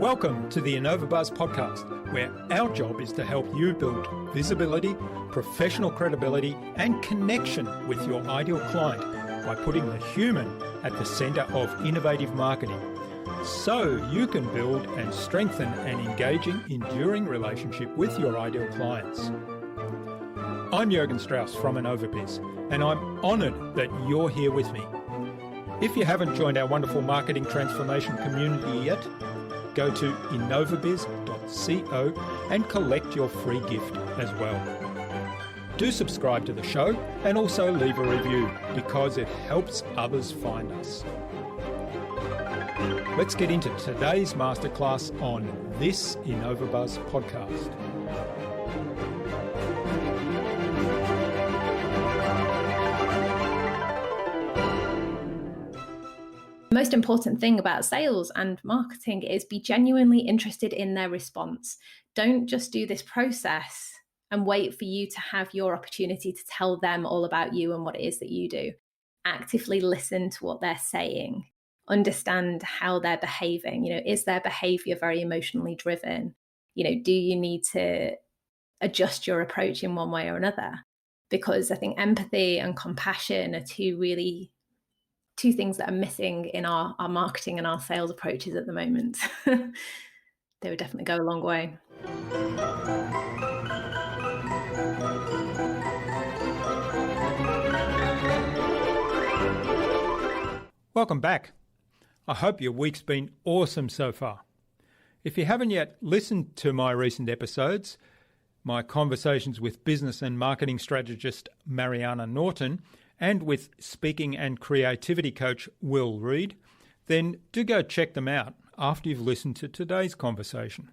Welcome to the InnovaBuzz podcast, where our job is to help you build visibility, professional credibility, and connection with your ideal client by putting the human at the centre of innovative marketing, so you can build and strengthen an engaging, enduring relationship with your ideal clients. I'm Jürgen Strauss from InnovaBuzz, and I'm honoured that you're here with me. If you haven't joined our wonderful marketing transformation community yet, go to InnovaBuzz.co and collect your free gift as well. Do subscribe to the show and also leave a review because it helps others find us. Let's get into today's masterclass on this InnovaBuzz podcast. The most important thing about sales and marketing is be genuinely interested in their response. Don't just do this process and wait for you to have your opportunity to tell them all about you and what it is that you do. Actively listen to what they're saying. Understand how they're behaving. Is their behavior very emotionally driven? Do you need to adjust your approach in one way or another? Because I think empathy and compassion are two things that are missing in our marketing and our sales approaches at the moment. They would definitely go a long way. Welcome back. I hope your week's been awesome so far. If you haven't yet listened to my recent episodes, my conversations with business and marketing strategist Mariana Norton, and with speaking and creativity coach Will Reed, then do go check them out after you've listened to today's conversation.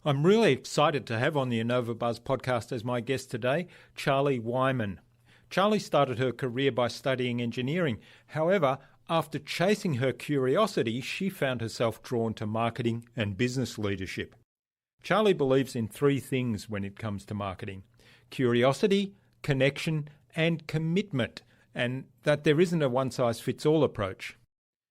I'm really excited to have on the InnovaBuzz podcast as my guest today, Charlie Whyman. Charlie started her career by studying engineering. However, after chasing her curiosity, she found herself drawn to marketing and business leadership. Charlie believes in three things when it comes to marketing: curiosity, connection, and commitment, and that there isn't a one-size-fits-all approach.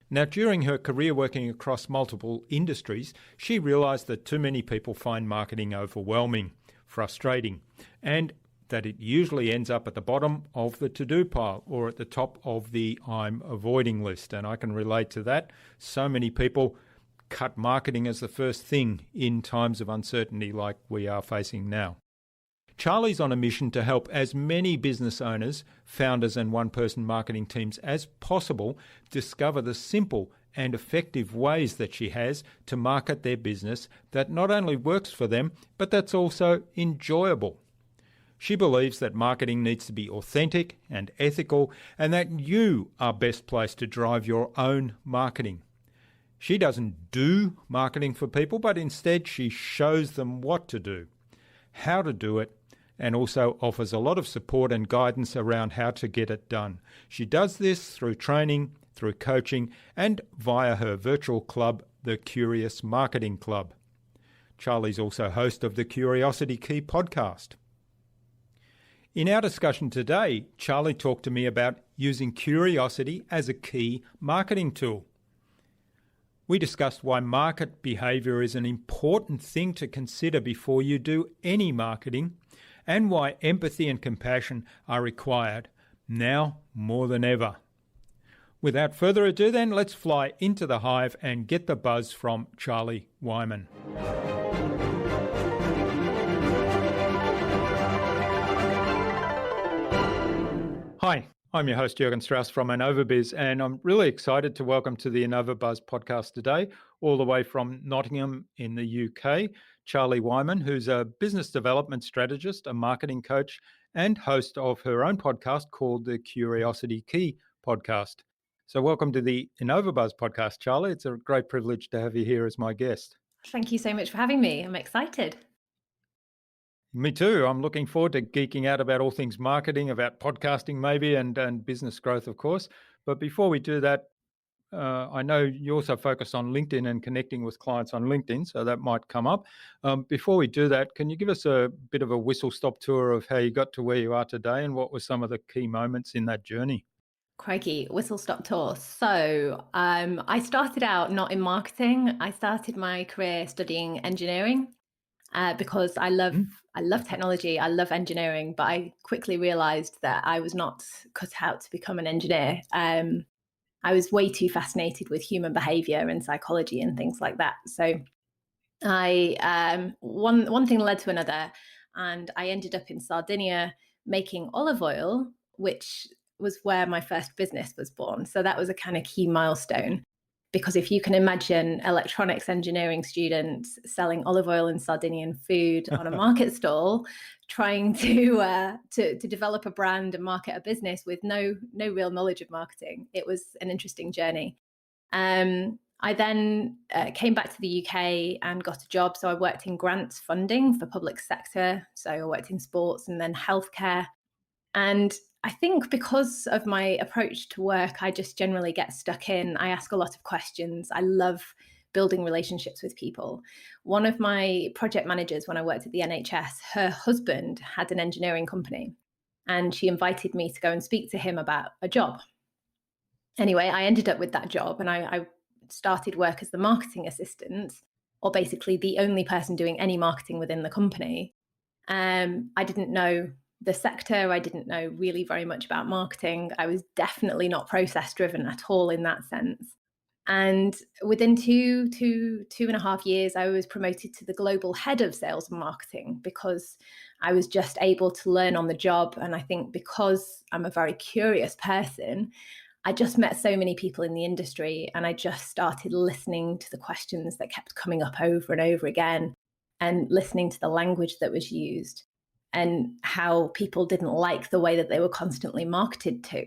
Now, during her career working across multiple industries, she realised that too many people find marketing overwhelming, frustrating, and that it usually ends up at the bottom of the to-do pile or at the top of the I'm avoiding list. And I can relate to that. So many people cut marketing as the first thing in times of uncertainty like we are facing now. Charlie's on a mission to help as many business owners, founders and one-person marketing teams as possible discover the simple and effective ways that she has to market their business that not only works for them, but that's also enjoyable. She believes that marketing needs to be authentic and ethical, and that you are best placed to drive your own marketing. She doesn't do marketing for people, but instead she shows them what to do, how to do it, and also offers a lot of support and guidance around how to get it done. She does this through training, through coaching, and via her virtual club, the Curious Marketing Club. Charlie's also host of the Curiosity Key podcast. In our discussion today, Charlie talked to me about using curiosity as a key marketing tool. We discussed why market behaviour is an important thing to consider before you do any marketing, and why empathy and compassion are required now more than ever. Without further ado then, let's fly into the hive and get the buzz from Charlie Whyman. Hi, I'm your host Jürgen Strauss from InnovaBuzz, and I'm really excited to welcome to the InnovaBuzz podcast today, all the way from Nottingham in the UK, Charlie Whyman, who's a business development strategist, a marketing coach, and host of her own podcast called the Curiosity Key podcast. So welcome to the InnovaBuzz podcast, Charlie. It's a great privilege to have you here as my guest. Thank you so much for having me. I'm excited. Me too. I'm looking forward to geeking out about all things marketing, about podcasting maybe, and business growth, of course. But before we do that, I know you also focus on LinkedIn and connecting with clients on LinkedIn, so that might come up. Before we do that, can you give us a bit of a whistle-stop tour of how you got to where you are today and what were some of the key moments in that journey? Crikey, whistle stop tour. So I started out not in marketing. I started my career studying engineering because Mm. I love technology. I love engineering, but I quickly realised that I was not cut out to become an engineer. I was way too fascinated with human behaviour and psychology and things like that. So I one thing led to another, and I ended up in Sardinia making olive oil, which was where my first business was born. So that was a kind of key milestone. Because if you can imagine electronics engineering students selling olive oil and Sardinian food on a market stall, trying to develop a brand and market a business with no real knowledge of marketing, it was an interesting journey. I then came back to the UK and got a job. So I worked in grants funding for public sector. So I worked in sports and then healthcare. And I think because of my approach to work, I just generally get stuck in. I ask a lot of questions. I love building relationships with people. One of my project managers when I worked at the NHS, her husband had an engineering company, and she invited me to go and speak to him about a job. Anyway, I ended up with that job, and I started work as the marketing assistant, or basically the only person doing any marketing within the company. I didn't know the sector. I didn't know really very much about marketing. I was definitely not process driven at all in that sense. And within two and a half years, I was promoted to the global head of sales and marketing because I was just able to learn on the job. And I think because I'm a very curious person, I just met so many people in the industry, and I just started listening to the questions that kept coming up over and over again, and listening to the language that was used and how people didn't like the way that they were constantly marketed to.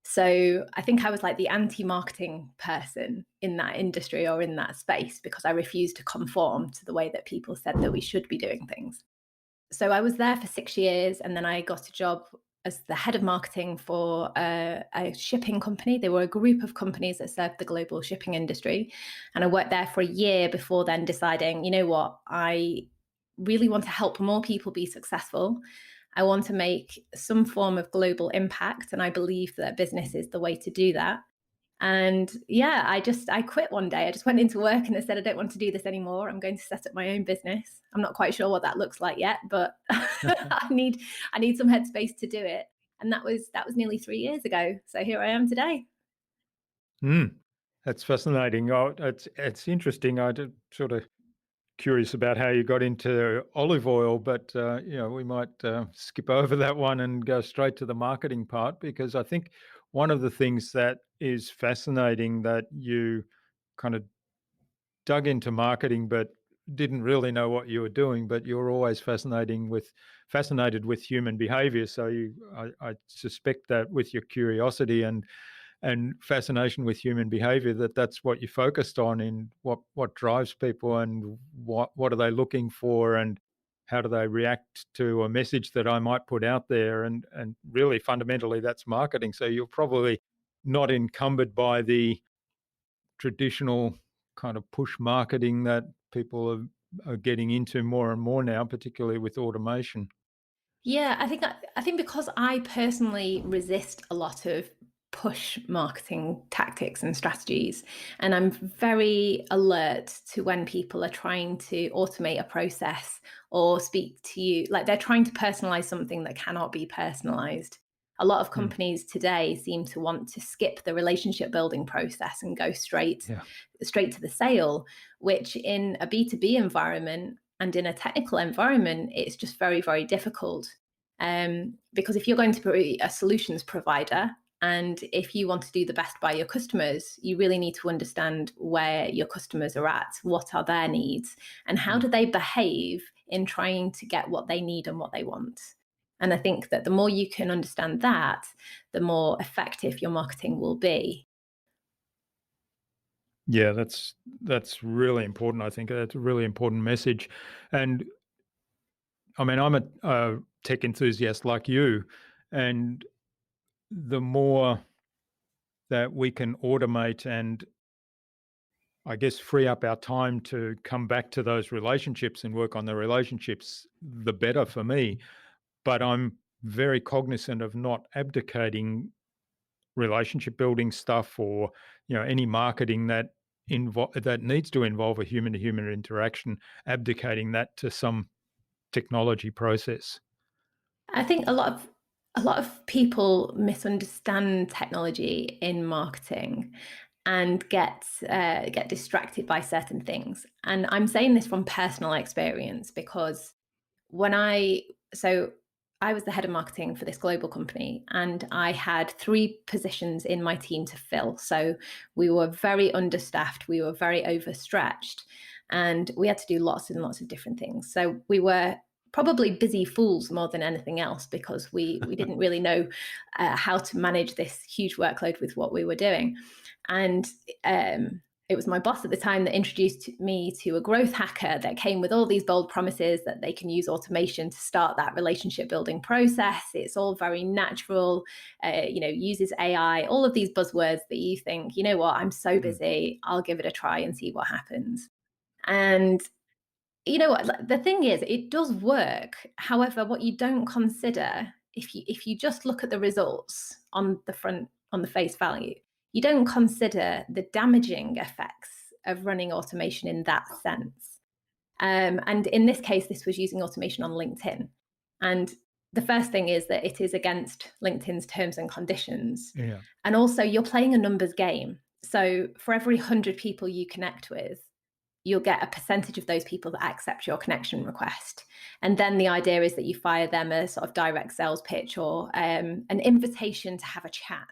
So I think I was like the anti-marketing person in that industry or in that space because I refused to conform to the way that people said that we should be doing things. So I was there for 6 years, and then I got a job as the head of marketing for a shipping company. They were a group of companies that served the global shipping industry. And I worked there for a year before then deciding, you know what, I really want to help more people be successful. I want to make some form of global impact. And I believe that business is the way to do that. And yeah, I quit one day. I just went into work and I said, I don't want to do this anymore. I'm going to set up my own business. I'm not quite sure what that looks like yet, but I need some headspace to do it. And that was nearly 3 years ago. So here I am today. Mm. That's fascinating. Oh, it's interesting. I did sort of curious about how you got into olive oil, but we might skip over that one and go straight to the marketing part because I think one of the things that is fascinating that you kind of dug into marketing, but didn't really know what you were doing, but you were always fascinated with human behavior. So I suspect that with your curiosity and fascination with human behavior, that's what you focused on in what drives people and what are they looking for and how do they react to a message that I might put out there, and really fundamentally that's marketing. So you're probably not encumbered by the traditional kind of push marketing that people are getting into more and more now, particularly with automation. Yeah, I think because I personally resist a lot of push marketing tactics and strategies, and I'm very alert to when people are trying to automate a process or speak to you like they're trying to personalize something that cannot be personalized. A lot of Mm. companies today seem to want to skip the relationship building process and go Yeah. straight to the sale, which in a B2B environment and in a technical environment, it's just very, very difficult. Because if you're going to be a solutions provider and if you want to do the best by your customers, you really need to understand where your customers are at, what are their needs, and how Mm. do they behave in trying to get what they need and what they want. And I think that the more you can understand that, the more effective your marketing will be. Yeah, that's really important. I think that's a really important message. And I mean, I'm a tech enthusiast like you, and the more that we can automate and I guess free up our time to come back to those relationships and work on the relationships, the better for me. But I'm very cognizant of not abdicating relationship building stuff, or any marketing that that needs to involve a human to human interaction, abdicating that to some technology process. I think a lot of people misunderstand technology in marketing and get distracted by certain things. And I'm saying this from personal experience because when I so I was the head of marketing for this global company, and I had 3 positions in my team to fill. So we were very understaffed, we were very overstretched, and we had to do lots and lots of different things. So we were probably busy fools more than anything else, because we didn't really know how to manage this huge workload with what we were doing. And it was my boss at the time that introduced me to a growth hacker that came with all these bold promises that they can use automation to start that relationship building process. It's all very natural, uses AI, all of these buzzwords that you think, you know what, I'm so busy, I'll give it a try and see what happens. And you know what, the thing is, it does work. However, what you don't consider, if you just look at the results on the face value, you don't consider the damaging effects of running automation in that sense. And in this case, this was using automation on LinkedIn. And the first thing is that it is against LinkedIn's terms and conditions. Yeah. And also, you're playing a numbers game. So for every 100 people you connect with, you'll get a percentage of those people that accept your connection request. And then the idea is that you fire them a sort of direct sales pitch, or an invitation to have a chat,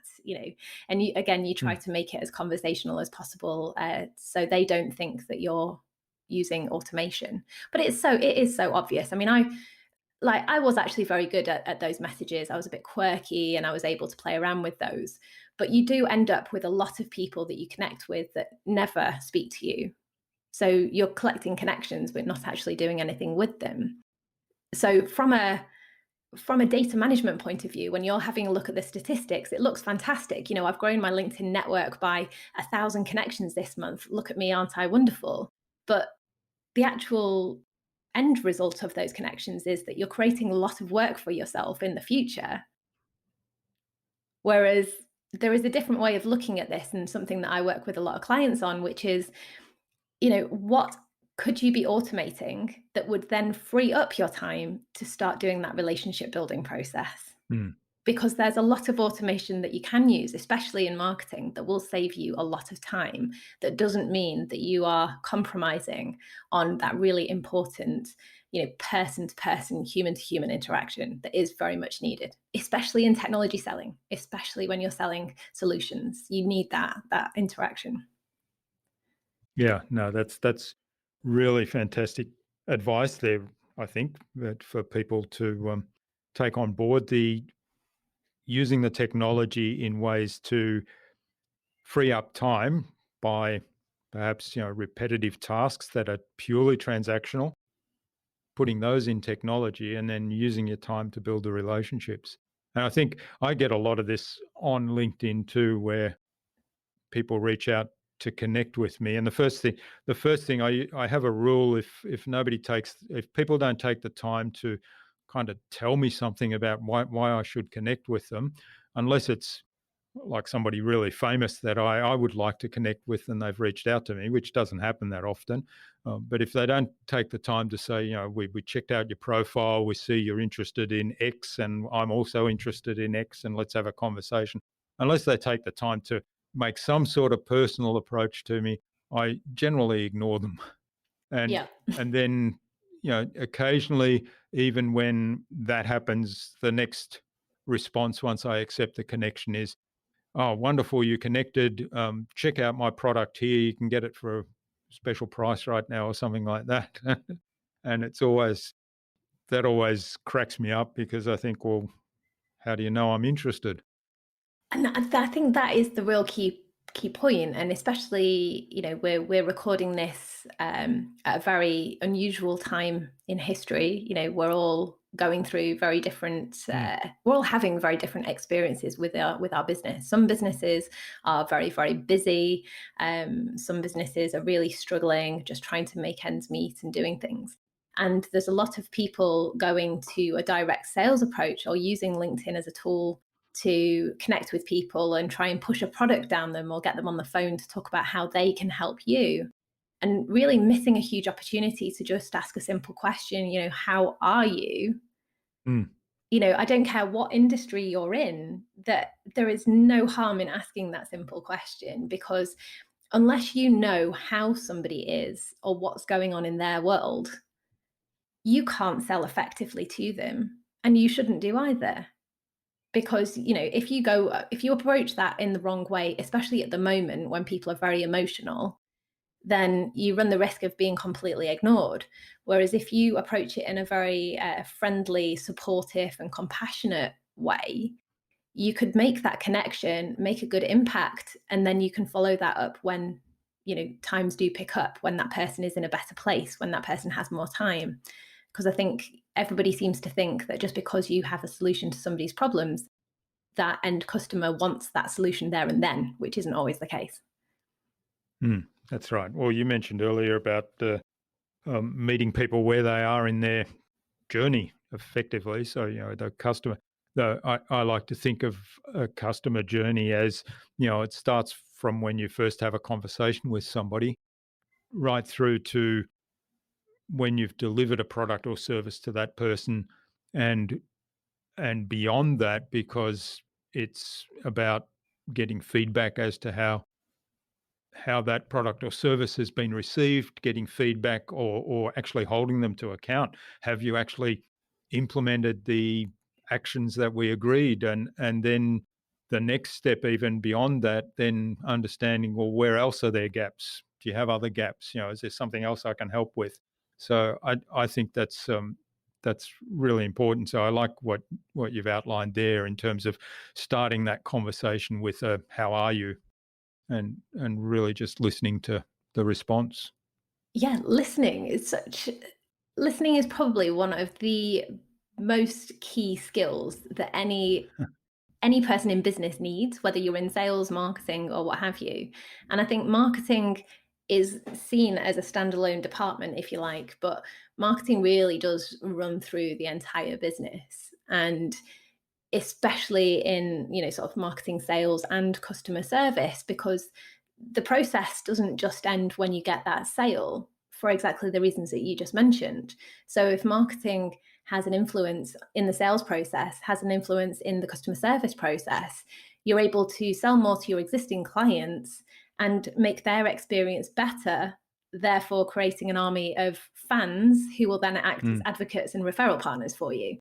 and you try to make it as conversational as possible, so they don't think that you're using automation. But it is so obvious. I mean, I was actually very good at those messages. I was a bit quirky and I was able to play around with those. But you do end up with a lot of people that you connect with that never speak to you. So you're collecting connections, but not actually doing anything with them. So from a data management point of view, when you're having a look at the statistics, it looks fantastic. I've grown my LinkedIn network by 1,000 connections this month. Look at me, aren't I wonderful? But the actual end result of those connections is that you're creating a lot of work for yourself in the future. Whereas there is a different way of looking at this, and something that I work with a lot of clients on, which is, what could you be automating that would then free up your time to start doing that relationship building process? Because there's a lot of automation that you can use, especially in marketing, that will save you a lot of time. That doesn't mean that you are compromising on that really important, person to person, human to human interaction that is very much needed, especially in technology selling, especially when you're selling solutions. You need that interaction. Yeah, no, that's really fantastic advice there, I think, that for people to take on board, the using the technology in ways to free up time by perhaps repetitive tasks that are purely transactional, putting those in technology, and then using your time to build the relationships. And I think I get a lot of this on LinkedIn too, where people reach out to connect with me. And the first thing I have a rule: if people don't take the time to kind of tell me something about why I should connect with them, unless it's like somebody really famous that I would like to connect with and they've reached out to me, which doesn't happen that often. But if they don't take the time to say, we checked out your profile, we see you're interested in X and I'm also interested in X, and let's have a conversation. Unless they take the time to make some sort of personal approach to me, I generally ignore them. And Yeah. and then, occasionally, even when that happens, the next response once I accept the connection is, "Oh, wonderful, you connected. Check out my product here. You can get it for a special price right now," or something like that. And that always cracks me up, because I think, well, how do you know I'm interested? And I think that is the real key point. And especially, we're recording this at a very unusual time in history. We're all going through very different. We're all having very different experiences with our business. Some businesses are very, very busy. Some businesses are really struggling, just trying to make ends meet and doing things. And there's a lot of people going to a direct sales approach or using LinkedIn as a tool to connect with people and try and push a product down them or get them on the phone to talk about how they can help you, and really missing a huge opportunity to just ask a simple question, how are you? Mm. I don't care what industry you're in, that there is no harm in asking that simple question, because unless you know how somebody is or what's going on in their world, you can't sell effectively to them, and you shouldn't do either. Because, if you approach that in the wrong way, especially at the moment when people are very emotional, then you run the risk of being completely ignored. Whereas if you approach it in a very friendly, supportive, and compassionate way, you could make that connection, make a good impact, and then you can follow that up when, times do pick up, when that person is in a better place, when that person has more time. Because I think everybody seems to think that just because you have a solution to somebody's problems, that end customer wants that solution there and then, which isn't always the case. That's right. Well, you mentioned earlier about meeting people where they are in their journey effectively. So, the customer, I like to think of a customer journey as, it starts from when you first have a conversation with somebody right through to when you've delivered a product or service to that person, and beyond that, because it's about getting feedback as to how that product or service has been received, getting feedback, or actually holding them to account. Have you actually implemented the actions that we agreed? And then the next step, even beyond that, then understanding, well, where else are there gaps? Do you have other gaps? Is there something else I can help with? So I think that's really important. So I like what you've outlined there in terms of starting that conversation with a how are you, and really just listening to the response. Yeah, listening is probably one of the most key skills that any person in business needs, whether you're in sales, marketing, or what have you. And I think marketing is seen as a standalone department, if you like, but marketing really does run through the entire business. And especially in, sort of marketing, sales, and customer service, because the process doesn't just end when you get that sale, for exactly the reasons that you just mentioned. So if marketing has an influence in the sales process, has an influence in the customer service process, you're able to sell more to your existing clients and make their experience better, therefore creating an army of fans who will then act as advocates and referral partners for you.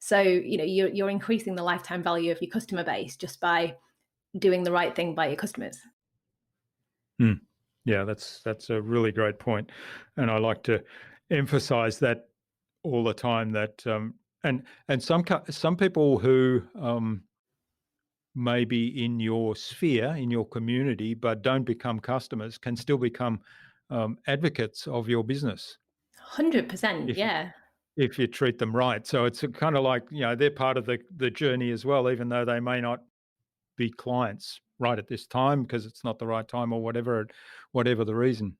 So, you're increasing the lifetime value of your customer base just by doing the right thing by your customers. Mm. Yeah, that's a really great point, and I like to emphasize that all the time. That and some people who may be in your sphere, in your community, but don't become customers, can still become advocates of your business 100%, if you, yeah. if you treat them right. So it's kind of like, they're part of the journey as well, even though they may not be clients right at this time because it's not the right time or whatever the reason.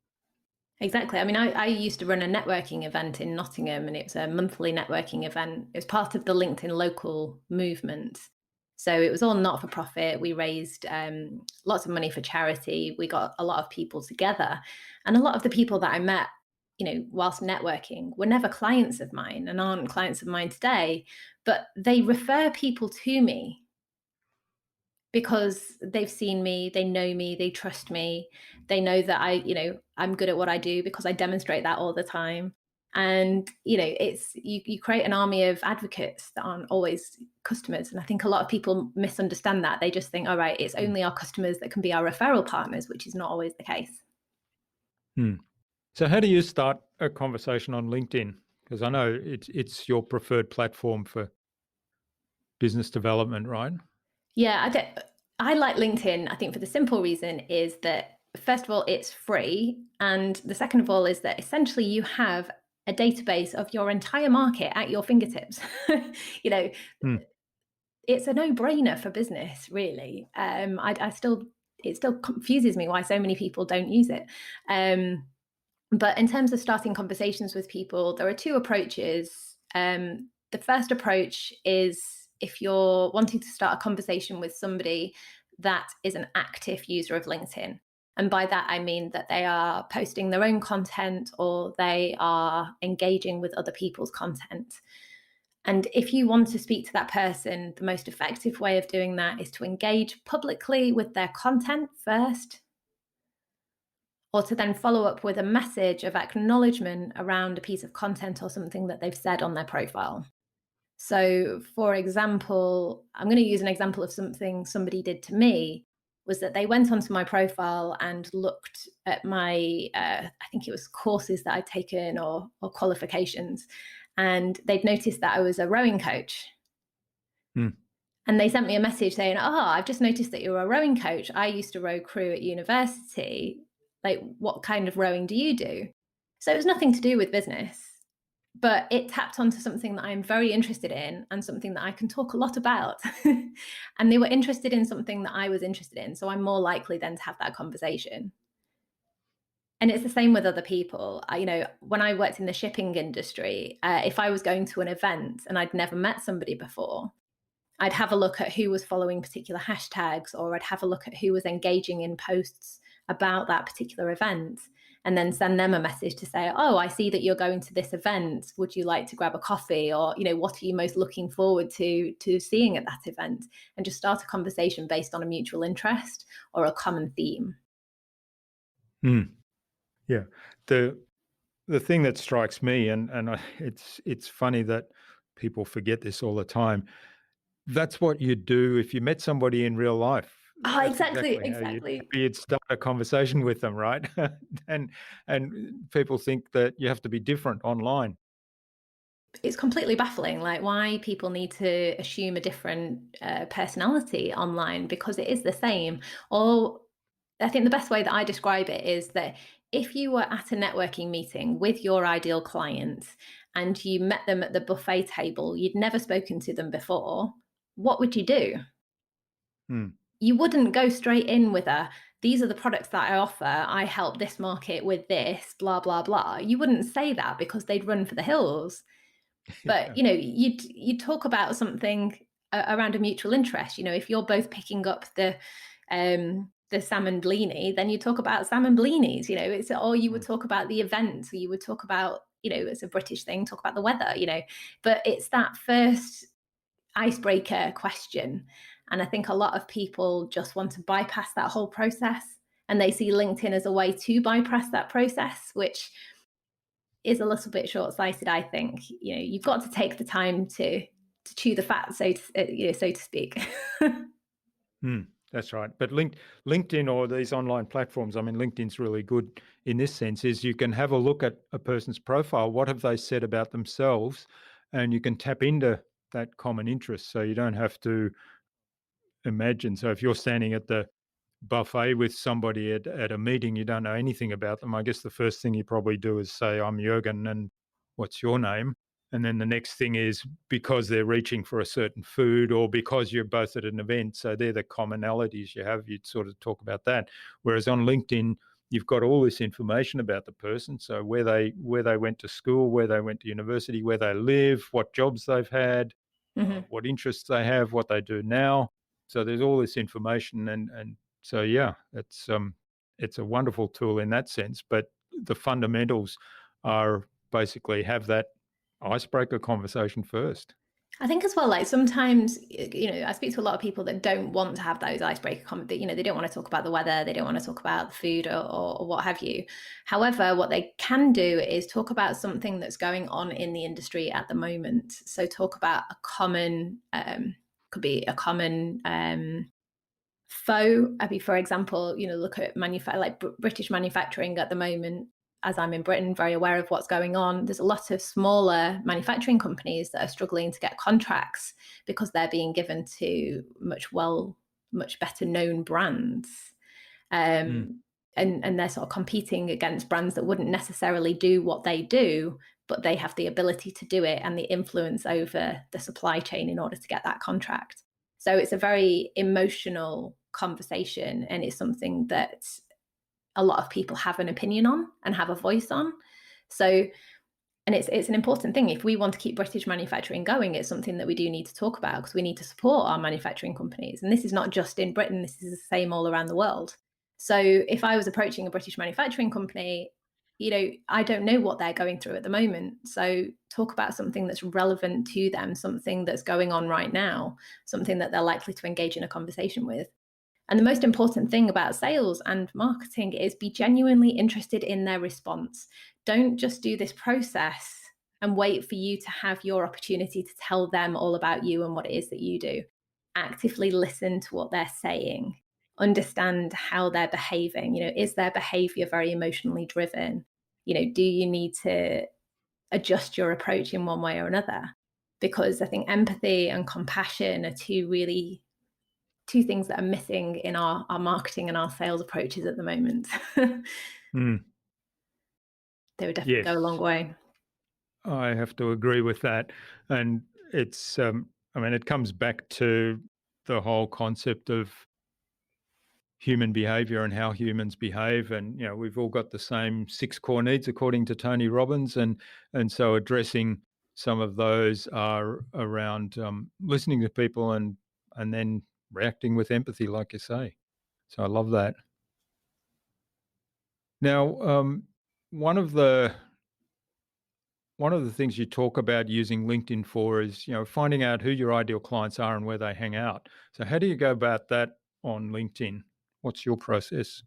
Exactly. I mean, I used to run a networking event in Nottingham, and it was a monthly networking event. It was part of the LinkedIn local movement. So it was all not for profit. We raised lots of money for charity. We got a lot of people together. And a lot of the people that I met, whilst networking, were never clients of mine and aren't clients of mine today, but they refer people to me because they've seen me, they know me, they trust me, they know that I'm good at what I do because I demonstrate that all the time. And it's you create an army of advocates that aren't always customers. And I think a lot of people misunderstand that. They just think, all right, it's only our customers that can be our referral partners, which is not always the case. So how do you start a conversation on LinkedIn? Because I know it's your preferred platform for business development, right? Yeah, I like LinkedIn, I think, for the simple reason is that, first of all, it's free. And the second of all is that essentially you have a database of your entire market at your fingertips. It's a no-brainer for business, really. It still confuses me why so many people don't use it. But in terms of starting conversations with people, there are two approaches. The first approach is if you're wanting to start a conversation with somebody that is an active user of LinkedIn, and by that I mean that they are posting their own content or they are engaging with other people's content. And if you want to speak to that person, the most effective way of doing that is to engage publicly with their content first, or to then follow up with a message of acknowledgement around a piece of content or something that they've said on their profile. So, for example, I'm going to use an example of something somebody did to me, was that they went onto my profile and looked at my, I think it was courses that I'd taken or qualifications, and they'd noticed that I was a rowing coach. Mm. And they sent me a message saying, "Oh, I've just noticed that you're a rowing coach. I used to row crew at university. Like, what kind of rowing do you do?" So it was nothing to do with business, but it tapped onto something that I'm very interested in and something that I can talk a lot about. And they were interested in something that I was interested in. So I'm more likely then to have that conversation. And it's the same with other people. When I worked in the shipping industry, if I was going to an event and I'd never met somebody before, I'd have a look at who was following particular hashtags, or I'd have a look at who was engaging in posts about that particular event, and then send them a message to say, "Oh, I see that you're going to this event. Would you like to grab a coffee?" Or, what are you most looking forward to seeing at that event? And just start a conversation based on a mutual interest or a common theme. Mm. Yeah. The thing that strikes me, it's funny that people forget this all the time. That's what you'd do if you met somebody in real life. Oh, That's exactly, exactly exactly. how you'd start a conversation with them, right? and people think that you have to be different online. It's completely baffling, like why people need to assume a different personality online, because it is the same. Or I think the best way that I describe it is that if you were at a networking meeting with your ideal client and you met them at the buffet table, you'd never spoken to them before, what would you do? Mm. You wouldn't go straight in with "These are the products that I offer. I help this market with this, blah, blah, blah." You wouldn't say that, because they'd run for the hills. But, Yeah. you'd talk about something around a mutual interest. If you're both picking up the salmon blini, then you talk about salmon blinis. Or you would Mm. talk about the event, or you would talk about, it's a British thing, talk about the weather. But it's that first icebreaker question, and I think a lot of people just want to bypass that whole process, and they see LinkedIn as a way to bypass that process, which is a little bit short-sighted, I think. You've got to take the time to chew the fat, so to speak. Mm. That's right. But LinkedIn or these online platforms, I mean, LinkedIn's really good in this sense, is you can have a look at a person's profile. What have they said about themselves? And you can tap into that common interest. So you don't have to imagine. So if you're standing at the buffet with somebody at a meeting, you don't know anything about them. I guess the first thing you probably do is say, "I'm Jürgen, and what's your name?" And then the next thing is because they're reaching for a certain food, or because you're both at an event. So they're the commonalities you have. You'd sort of talk about that. Whereas on LinkedIn, you've got all this information about the person. So where they went to school, where they went to university, where they live, what jobs they've had, Mhm. what interests they have, what they do now. So there's all this information, and so yeah, it's a wonderful tool in that sense. But the fundamentals are basically have that icebreaker conversation first. I think as well, like sometimes, I speak to a lot of people that don't want to have those icebreaker comments. They don't want to talk about the weather, they don't want to talk about the food, or what have you. However, what they can do is talk about something that's going on in the industry at the moment. So talk about a common, could be a common foe. I mean, for example, look at British manufacturing at the moment. As I'm in Britain, very aware of what's going on. There's a lot of smaller manufacturing companies that are struggling to get contracts because they're being given to much better known brands. Mm. And they're sort of competing against brands that wouldn't necessarily do what they do, but they have the ability to do it and the influence over the supply chain in order to get that contract. So it's a very emotional conversation, and it's something that a lot of people have an opinion on and have a voice on. So And it's an important thing. If we want to keep British manufacturing going, it's something that we do need to talk about, because we need to support our manufacturing companies. And this is not just in Britain, this is the same all around the world. So if I was approaching a British manufacturing company, I don't know what they're going through at the moment. So talk about something that's relevant to them, something that's going on right now, something that they're likely to engage in a conversation with. And the most important thing about sales and marketing is be genuinely interested in their response. Don't just do this process and wait for you to have your opportunity to tell them all about you and what it is that you do. Actively listen to what they're saying. Understand how they're behaving. Is their behavior very emotionally driven? Do you need to adjust your approach in one way or another? Because I think empathy and compassion are two things that are missing in our marketing and our sales approaches at the moment. Mm. They would definitely go a long Yes, way. I have to agree with that. And it's, it comes back to the whole concept of human behavior and how humans behave. And, we've all got the same 6 core needs, according to Tony Robbins. And so addressing some of those are around listening to people and then reacting with empathy, like you say. So I love that. Now, one of the one of the things you talk about using LinkedIn for is, finding out who your ideal clients are and where they hang out. So how do you go about that on LinkedIn? What's your process?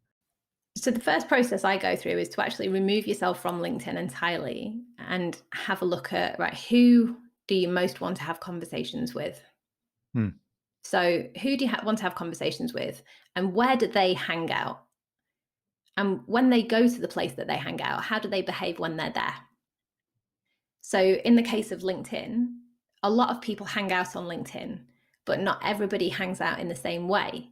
So the first process I go through is to actually remove yourself from LinkedIn entirely and have a look at, right, who do you most want to have conversations with? Hmm. So who do you want to have conversations with, and where do they hang out? And when they go to the place that they hang out, how do they behave when they're there? So in the case of LinkedIn, a lot of people hang out on LinkedIn, but not everybody hangs out in the same way.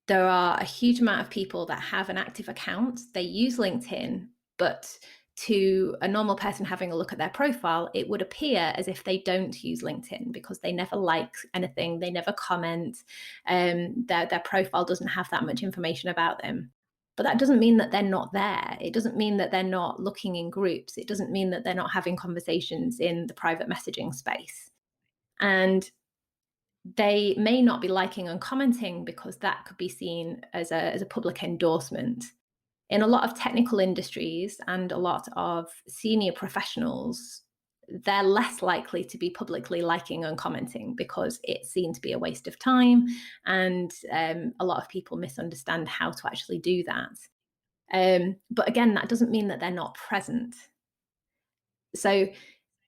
There are a huge amount of people that have an active account. They use LinkedIn, but to a normal person having a look at their profile, it would appear as if they don't use LinkedIn because they never like anything, they never comment, their profile doesn't have that much information about them. But that doesn't mean that they're not there. It doesn't mean that they're not looking in groups. It doesn't mean that they're not having conversations in the private messaging space. And they may not be liking and commenting because that could be seen as a public endorsement. In a lot of technical industries and a lot of senior professionals, they're less likely to be publicly liking and commenting because it's seen to be a waste of time. And a lot of people misunderstand how to actually do that. But again, that doesn't mean that they're not present. So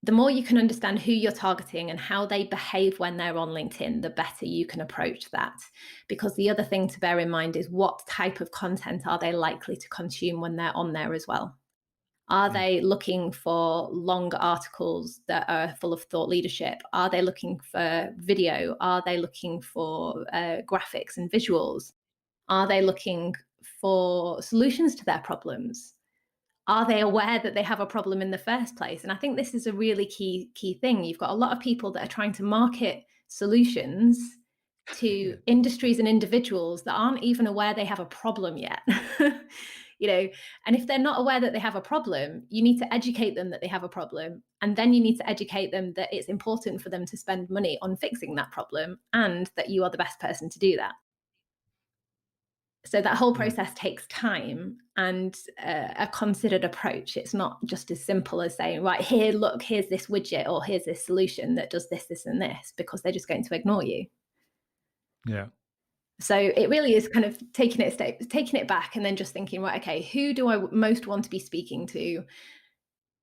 the more you can understand who you're targeting and how they behave when they're on LinkedIn, the better you can approach that. Because the other thing to bear in mind is, what type of content are they likely to consume when they're on there as well? Are Mm. they looking for long articles that are full of thought leadership? Are they looking for video? Are they looking for graphics and visuals? Are they looking for solutions to their problems? Are they aware that they have a problem in the first place? And I think this is a really key thing. You've got a lot of people that are trying to market solutions to Yeah. industries and individuals that aren't even aware they have a problem yet. And if they're not aware that they have a problem, you need to educate them that they have a problem, and then you need to educate them that it's important for them to spend money on fixing that problem, and that you are the best person to do that. So that whole Mm. process takes time and a considered approach. It's not just as simple as saying, right, here, look, here's this widget or here's this solution that does this, this, and this, because they're just going to ignore you. Yeah. So it really is kind of taking it back and then just thinking, right, okay, who do I most want to be speaking to?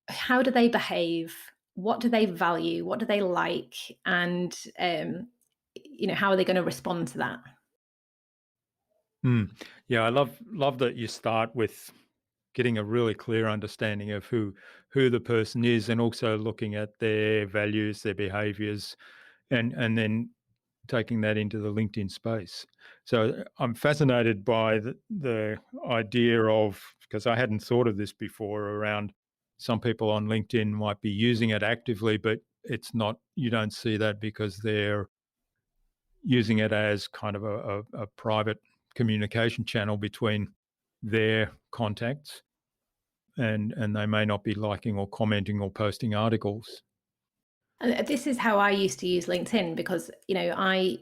How do they behave? What do they value? What do they like? And how are they going to respond to that? Mm. Yeah, I love that you start with getting a really clear understanding of who the person is, and also looking at their values, their behaviors, and then taking that into the LinkedIn space. So I'm fascinated by the idea of, because I hadn't thought of this before, around some people on LinkedIn might be using it actively, but it's not, you don't see that because they're using it as kind of a private communication channel between their contacts. and they may not be liking or commenting or posting articles. And this is how I used to use LinkedIn, because I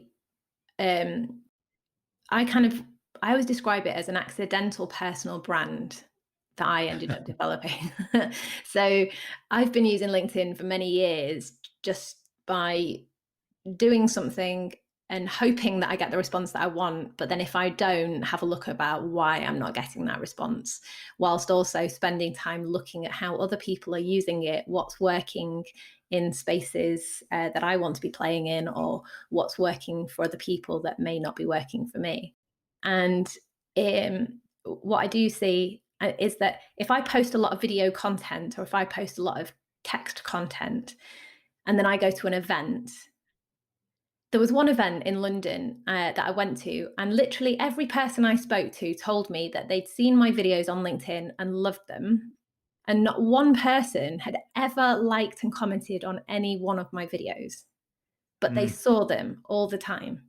always describe it as an accidental personal brand that I ended up developing. So I've been using LinkedIn for many years just by doing something and hoping that I get the response that I want. But then if I don't, have a look about why I'm not getting that response, whilst also spending time looking at how other people are using it, what's working in spaces that I want to be playing in, or what's working for other people that may not be working for me. And what I do see is that if I post a lot of video content, or if I post a lot of text content, and then I go to an event, there was one event in London that I went to, and literally every person I spoke to told me that they'd seen my videos on LinkedIn and loved them. And not one person had ever liked and commented on any one of my videos, but they saw them all the time.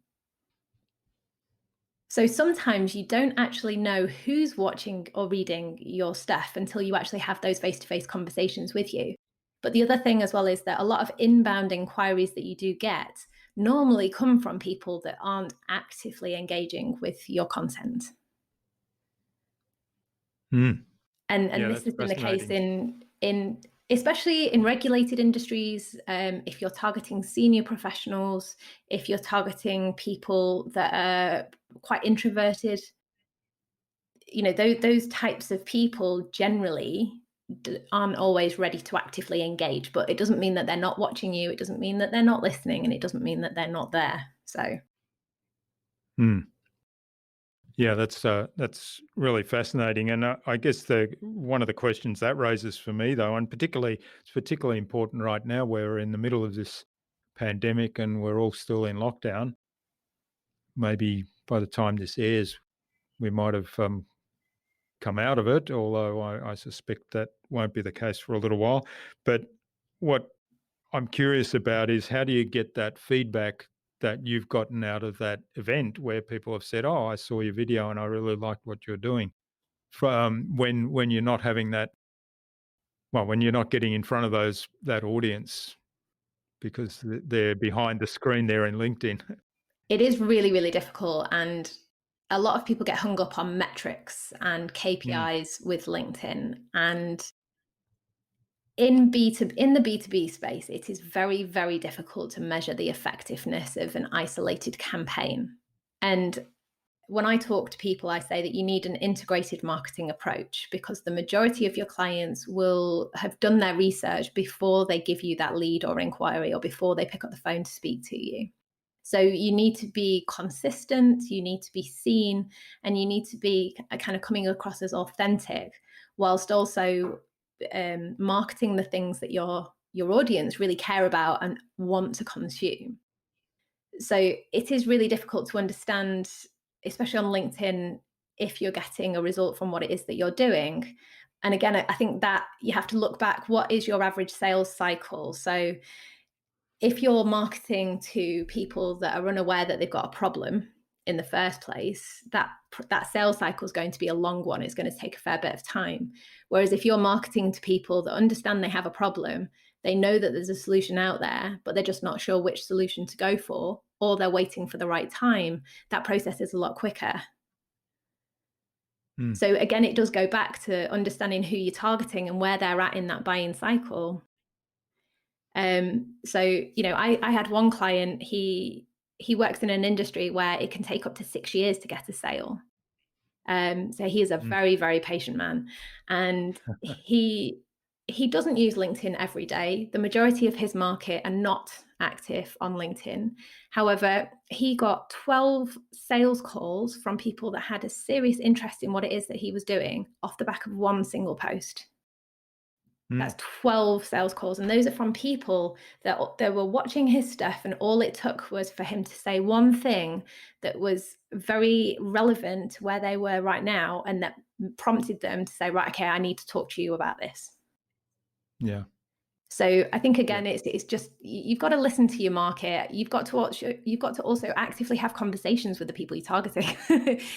So sometimes you don't actually know who's watching or reading your stuff until you actually have those face-to-face conversations with you. But the other thing as well is that a lot of inbound inquiries that you do get normally come from people that aren't actively engaging with your content. And Yeah, this that's has been the case fascinating. in especially in regulated industries. If you're targeting senior professionals, if you're targeting people that are quite introverted, those types of people generally aren't always ready to actively engage. But it doesn't mean that they're not watching you. It doesn't mean that they're not listening, and it doesn't mean that they're not there. So. Yeah, that's really fascinating, and I guess one of the questions that raises for me, though, and it's particularly important right now, where we're in the middle of this pandemic and we're all still in lockdown. Maybe by the time this airs, we might have come out of it, although I suspect that won't be the case for a little while. But what I'm curious about is, how do you get that feedback that you've gotten out of that event, where people have said, "Oh, I saw your video and I really liked what you're doing," from when you're not having that, well, when you're not getting in front of that audience because they're behind the screen there in LinkedIn. It is really, really difficult. And a lot of people get hung up on metrics and KPIs with LinkedIn. And in the B2B space, it is very, very difficult to measure the effectiveness of an isolated campaign. And when I talk to people, I say that you need an integrated marketing approach, because the majority of your clients will have done their research before they give you that lead or inquiry, or before they pick up the phone to speak to you. So you need to be consistent, you need to be seen, and you need to be kind of coming across as authentic, whilst also marketing the things that your audience really care about and want to consume. So it is really difficult to understand, especially on LinkedIn, if you're getting a result from what it is that you're doing. And again, I think that you have to look back. What is your average sales cycle? So if you're marketing to people that are unaware that they've got a problem in the first place, that sales cycle is going to be a long one. It's going to take a fair bit of time. Whereas if you're marketing to people that understand they have a problem, they know that there's a solution out there, but they're just not sure which solution to go for, or they're waiting for the right time, that process is a lot quicker. So again, it does go back to understanding who you're targeting and where they're at in that buying cycle. So, I had one client, he works in an industry where it can take up to 6 years to get a sale. So he is a very, very patient man, and he doesn't use LinkedIn every day. The majority of his market are not active on LinkedIn. However, he got 12 sales calls from people that had a serious interest in what it is that he was doing off the back of one single post. That's 12 sales calls. And those are from people that were watching his stuff, and all it took was for him to say one thing that was very relevant to where they were right now, and that prompted them to say, right, okay, I need to talk to you about this. Yeah. So I think, again, it's just, you've got to listen to your market. You've got to also actively have conversations with the people you're targeting.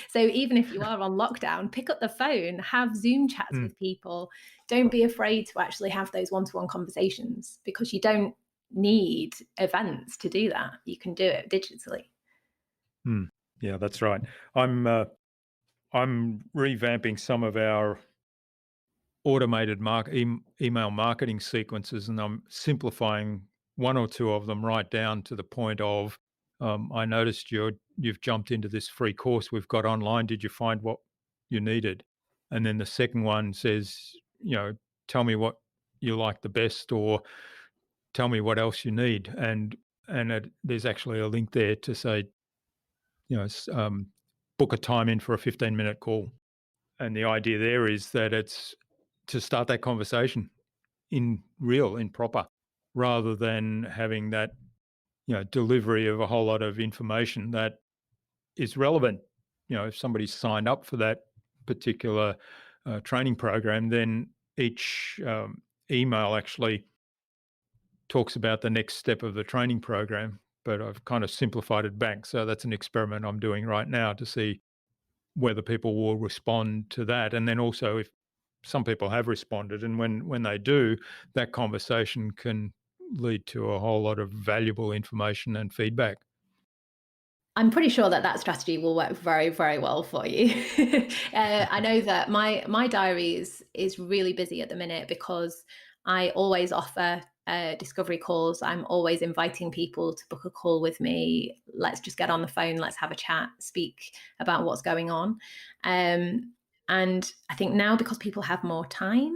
So even if you are on lockdown, pick up the phone, have Zoom chats with people. Don't be afraid to actually have those one-to-one conversations, because you don't need events to do that. You can do it digitally. Yeah, that's right. I'm revamping some of our automated email marketing sequences, and I'm simplifying one or two of them right down to the point of, I noticed you've jumped into this free course we've got online. Did you find what you needed? And then the second one says, tell me what you like the best, or tell me what else you need. And there's actually a link there to say, book a time in for a 15-minute call. And the idea there is that it's to start that conversation in proper, rather than having that, delivery of a whole lot of information that is relevant. If somebody's signed up for that particular training program, then each email actually talks about the next step of the training program. But I've kind of simplified it back. So that's an experiment I'm doing right now to see whether people will respond to that. And then also, if some people have responded, and when they do, that conversation can lead to a whole lot of valuable information and feedback. I'm pretty sure that strategy will work very, very well for you. I know that my diary is really busy at the minute, because I always offer discovery calls. I'm always inviting people to book a call with me. Let's just get on the phone. Let's have a chat, speak about what's going on. And I think now, because people have more time,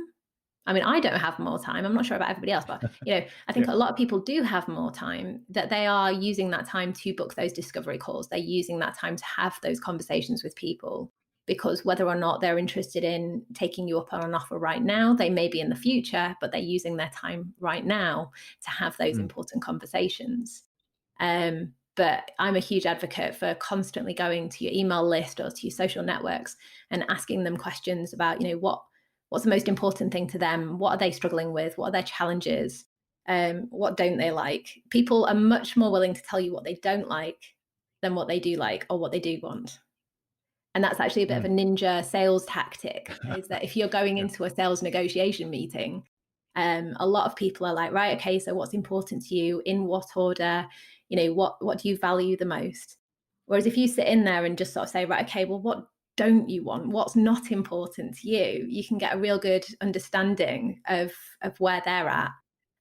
I mean, I don't have more time. I'm not sure about everybody else, but I think a lot of people do have more time, that they are using that time to book those discovery calls. They're using that time to have those conversations with people, because whether or not they're interested in taking you up on an offer right now, they may be in the future, but they're using their time right now to have those important conversations. But I'm a huge advocate for constantly going to your email list or to your social networks and asking them questions about, what's the most important thing to them? What are they struggling with? What are their challenges? What don't they like? People are much more willing to tell you what they don't like than what they do like, or what they do want. And that's actually a bit of a ninja sales tactic, is that if you're going into a sales negotiation meeting, a lot of people are like, right, okay, so what's important to you? In what order? What do you value the most? Whereas if you sit in there and just sort of say, right, okay, well, what don't you want? What's not important to you? You can get a real good understanding of where they're at,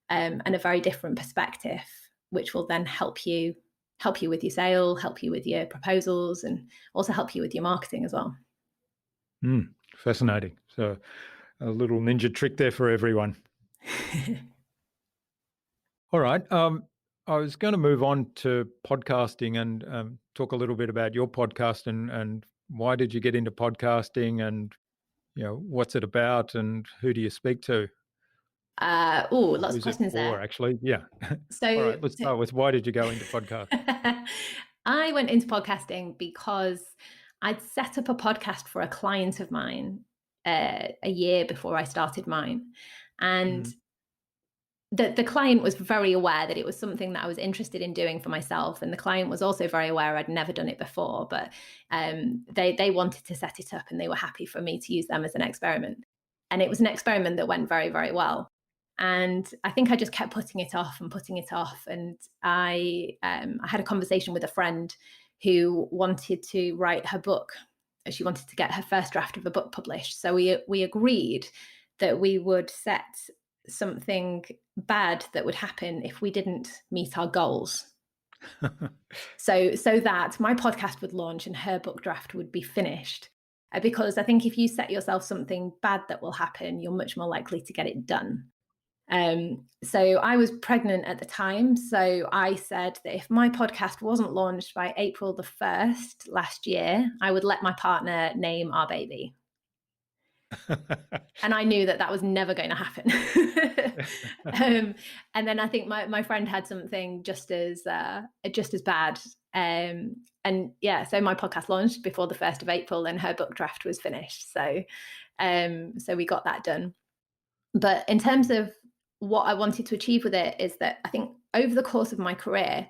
and a very different perspective, which will then help you with your sale, help you with your proposals, and also help you with your marketing as well. Fascinating. So a little ninja trick there for everyone. All right. I was going to move on to podcasting and talk a little bit about your podcast and why did you get into podcasting, and what's it about, and who do you speak to? Lots of Who's it questions for, there. actually? Yeah. So All right, let's start with, why did you go into podcast? I went into podcasting because I'd set up a podcast for a client of mine a year before I started mine. And the client was very aware that it was something that I was interested in doing for myself. And the client was also very aware I'd never done it before, but they wanted to set it up, and they were happy for me to use them as an experiment. And it was an experiment that went very, very well. And I think I just kept putting it off and putting it off. And I had a conversation with a friend who wanted to write her book. She wanted to get her first draft of a book published. So we agreed that we would set something bad that would happen if we didn't meet our goals. so that my podcast would launch and her book draft would be finished. Because I think if you set yourself something bad that will happen, you're much more likely to get it done. So I was pregnant at the time. So I said that if my podcast wasn't launched by April the 1st last year, I would let my partner name our baby. And I knew that was never going to happen. And then I think my friend had something just as bad. And yeah, so my podcast launched before the 1st of April, and her book draft was finished. So we got that done. But in terms of what I wanted to achieve with it is that I think over the course of my career,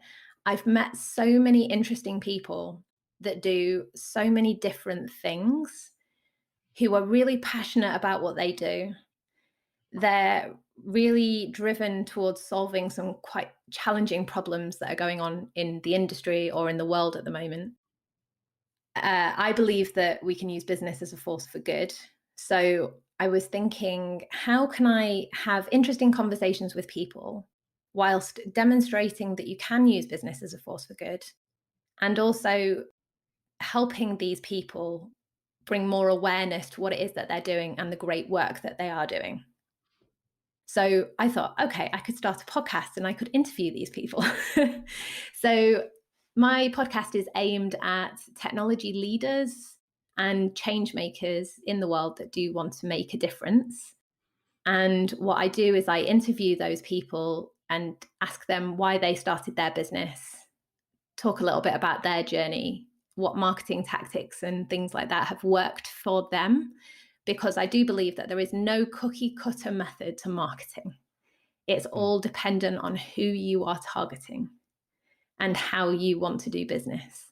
I've met so many interesting people that do so many different things, who are really passionate about what they do. They're really driven towards solving some quite challenging problems that are going on in the industry or in the world at the moment. I believe that we can use business as a force for good. So I was thinking, how can I have interesting conversations with people whilst demonstrating that you can use business as a force for good, and also helping these people bring more awareness to what it is that they're doing and the great work that they are doing. So I thought, okay, I could start a podcast and I could interview these people. So my podcast is aimed at technology leaders and change makers in the world that do want to make a difference. And what I do is I interview those people and ask them why they started their business, talk a little bit about their journey, what marketing tactics and things like that have worked for them, because I do believe that there is no cookie cutter method to marketing. It's all dependent on who you are targeting and how you want to do business.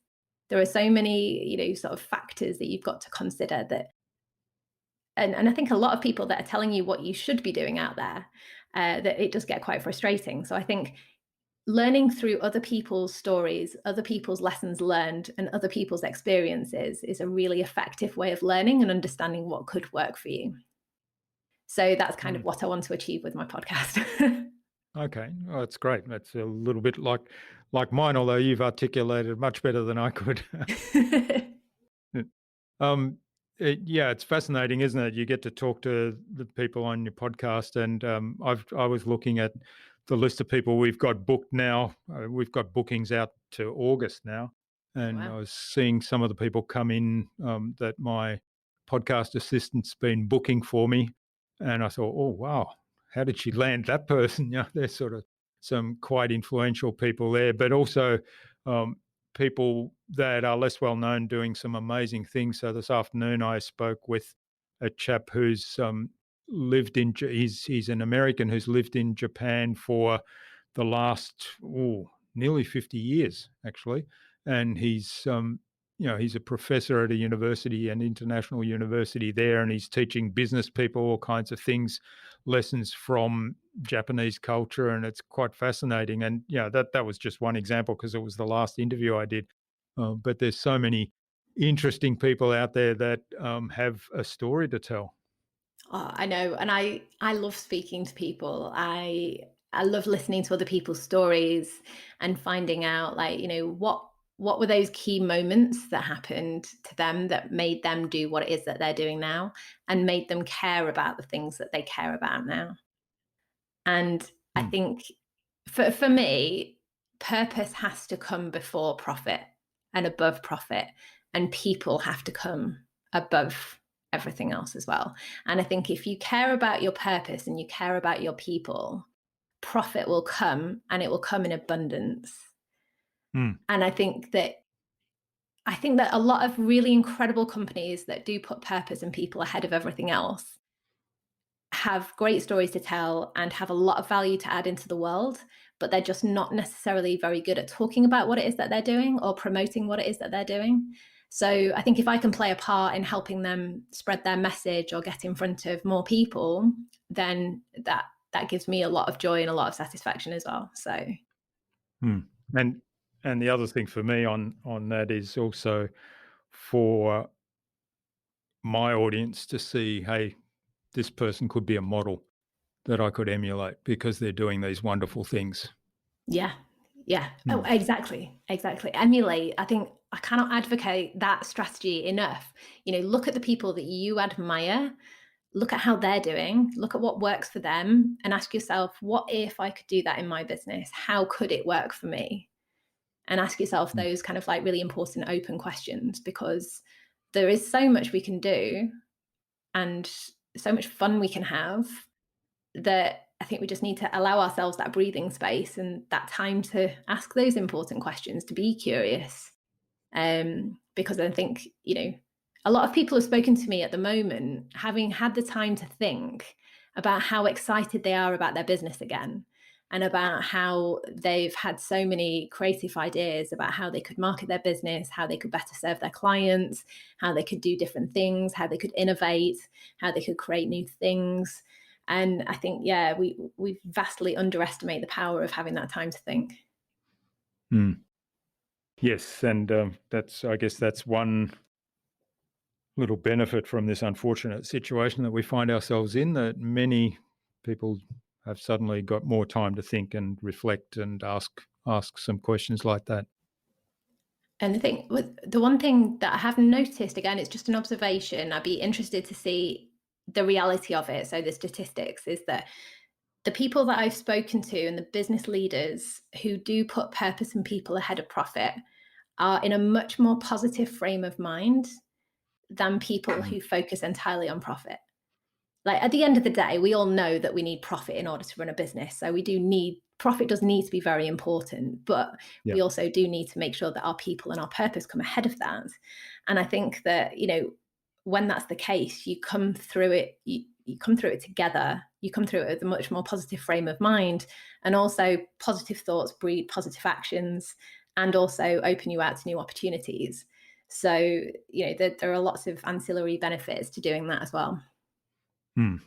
There are so many, sort of factors that you've got to consider that, and I think a lot of people that are telling you what you should be doing out there, that it does get quite frustrating. So I think learning through other people's stories, other people's lessons learned, and other people's experiences is a really effective way of learning and understanding what could work for you. So that's kind of what I want to achieve with my podcast. Okay, oh, that's great. That's a little bit like mine, although you've articulated much better than I could. um, yeah, it's fascinating, isn't it? You get to talk to the people on your podcast, and I was looking at the list of people we've got booked now. We've got bookings out to August now, and I Wow. was seeing some of the people come in that my podcast assistant's been booking for me, and I thought, oh wow, how did she land that person? There's sort of some quite influential people there, but also people that are less well known doing some amazing things. So this afternoon I spoke with a chap who's lived in, he's an American who's lived in Japan for the last nearly 50 years actually, and he's a professor at a university, an international university there, and he's teaching business people all kinds of things, lessons from Japanese culture, and it's quite fascinating. And that was just one example because it was the last interview I did. But there's so many interesting people out there that have a story to tell. Oh, I know, and I love speaking to people. I love listening to other people's stories and finding out, like, what were those key moments that happened to them that made them do what it is that they're doing now and made them care about the things that they care about now. And I Mm, think for me, purpose has to come before profit and above profit, and people have to come above everything else as well. And I think if you care about your purpose and you care about your people, profit will come, and it will come in abundance. mm, And I think that a lot of really incredible companies that do put purpose and people ahead of everything else have great stories to tell and have a lot of value to add into the world, but they're just not necessarily very good at talking about what it is that they're doing or promoting what it is that they're doing. So I think if I can play a part in helping them spread their message or get in front of more people, then that gives me a lot of joy and a lot of satisfaction as well. So mm. And the other thing for me on that is also for my audience to see, hey, this person could be a model that I could emulate because they're doing these wonderful things. yeah. Yeah. Oh, Mm, exactly. Exactly. Emulate. I think I cannot advocate that strategy enough. Look at the people that you admire, look at how they're doing, look at what works for them, and ask yourself, what if I could do that in my business? How could it work for me? And ask yourself mm, those kind of like really important open questions, because there is so much we can do and so much fun we can have, that I think we just need to allow ourselves that breathing space and that time to ask those important questions, to be curious. Because I think, a lot of people have spoken to me at the moment, having had the time to think about how excited they are about their business again, and about how they've had so many creative ideas about how they could market their business, how they could better serve their clients, how they could do different things, how they could innovate, how they could create new things. And I think, yeah, we vastly underestimate the power of having that time to think. Yes, and I guess that's one little benefit from this unfortunate situation that we find ourselves in, that many people have suddenly got more time to think and reflect and ask some questions like that. And I think the one thing that I have noticed, again, it's just an observation, I'd be interested to see the reality of it. So the statistics is that the people that I've spoken to and the business leaders who do put purpose and people ahead of profit are in a much more positive frame of mind than people who focus entirely on profit. Like, at the end of the day, we all know that we need profit in order to run a business. So profit does need to be very important, but Yeah. we also do need to make sure that our people and our purpose come ahead of that. And I think that, when that's the case, you come through it, you come through it together. You come through it with a much more positive frame of mind, and also positive thoughts breed positive actions and also open you out to new opportunities. So, there are lots of ancillary benefits to doing that as well.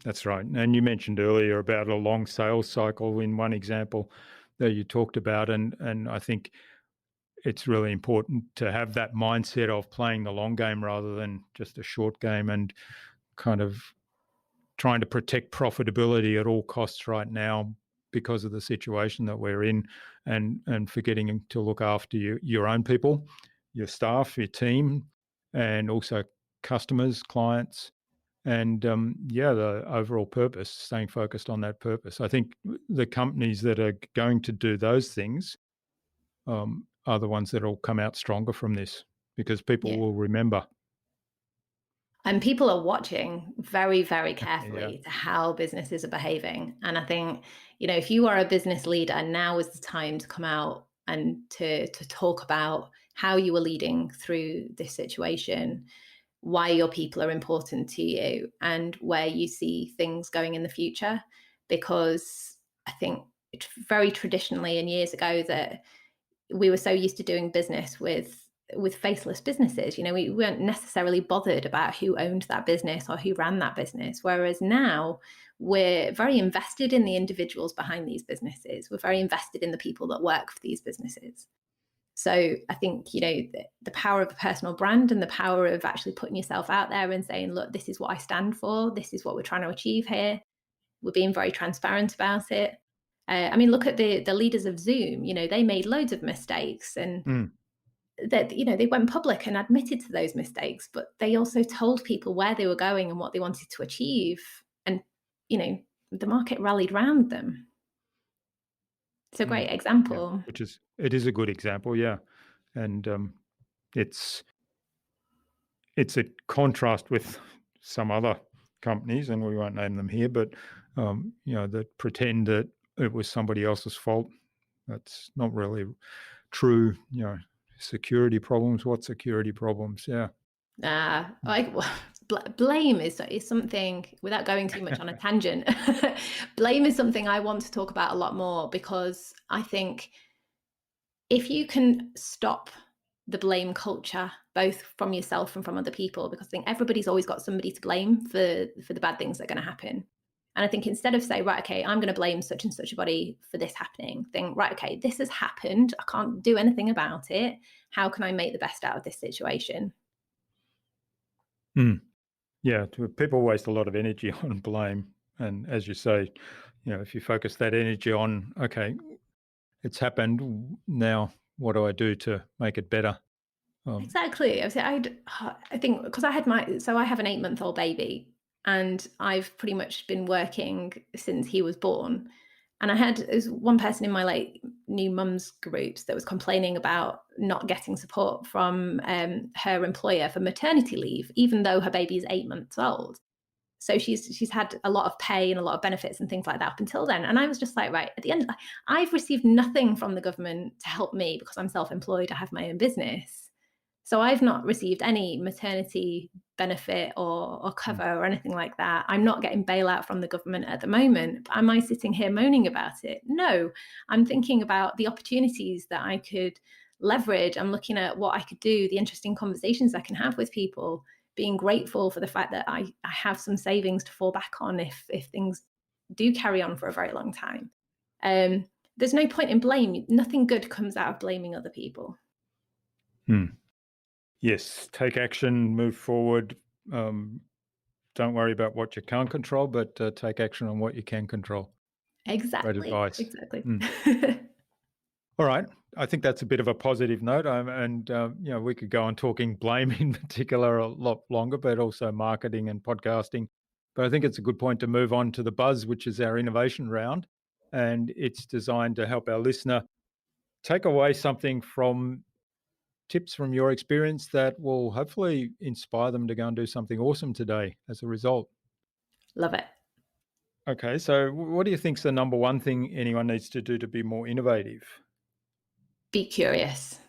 That's right. And you mentioned earlier about a long sales cycle in one example that you talked about, and I think it's really important to have that mindset of playing the long game rather than just a short game, and kind of trying to protect profitability at all costs right now because of the situation that we're in, and forgetting to look after your own people, your staff, your team, and also customers, clients, and the overall purpose, staying focused on that purpose. I think the companies that are going to do those things are the ones that will come out stronger from this, because people Yeah. will remember. And people are watching very, very Yeah. carefully to how businesses are behaving. And I think, if you are a business leader, now is the time to come out and to talk about how you are leading through this situation, why your people are important to you, and where you see things going in the future. Because I think very traditionally and years ago that we were so used to doing business with faceless businesses. We weren't necessarily bothered about who owned that business or who ran that business. Whereas now we're very invested in the individuals behind these businesses. We're very invested in the people that work for these businesses. So I think, the power of a personal brand and the power of actually putting yourself out there and saying, look, this is what I stand for. This is what we're trying to achieve here. We're being very transparent about it. Look at the leaders of Zoom. They made loads of mistakes, and Mm. that they went public and admitted to those mistakes, but they also told people where they were going and what they wanted to achieve, and the market rallied round them. It's a great Yeah, example. it is a good example, yeah, and it's a contrast with some other companies, and we won't name them here, but that pretend that it was somebody else's fault. That's not really true. Security problems. What security problems? Yeah. Blame is something, without going too much on a tangent, blame is something I want to talk about a lot more, because I think if you can stop the blame culture, both from yourself and from other people, because I think everybody's always got somebody to blame for the bad things that are going to happen. And I think instead of say, right, okay, I'm going to blame such and such a body for this happening, think, right, okay, this has happened. I can't do anything about it. How can I make the best out of this situation? Yeah, people waste a lot of energy on blame, and as you say, if you focus that energy on, okay, it's happened. Now, what do I do to make it better? Exactly. I think because I have an 8-month-old baby, and I've pretty much been working since he was born. And there's one person in my new mums groups that was complaining about not getting support from her employer for maternity leave, even though her baby is 8 months old. So she's had a lot of pay and a lot of benefits and things like that up until then. And I was just like, right, at the end, I've received nothing from the government to help me because I'm self-employed. I have my own business. So I've not received any maternity benefit or Mm. cover or anything like that. I'm not getting bailout from the government at the moment. Am I sitting here moaning about it? No. I'm thinking about the opportunities that I could leverage. I'm looking at what I could do, the interesting conversations I can have with people, being grateful for the fact that I have some savings to fall back on if things do carry on for a very long time. There's no point in blame. Nothing good comes out of blaming other people. Yes, take action, move forward. Don't worry about what you can't control, but take action on what you can control. Great Exactly. advice. Exactly. All right. I think that's a bit of a positive note. We could go on talking blame in particular a lot longer, but also marketing and podcasting. But I think it's a good point to move on to the buzz, which is our innovation round. And it's designed to help our listener take away something from tips from your experience that will hopefully inspire them to go and do something awesome today as a result. Love it. Okay. So, what do you think is the number one thing anyone needs to do to be more innovative? Be curious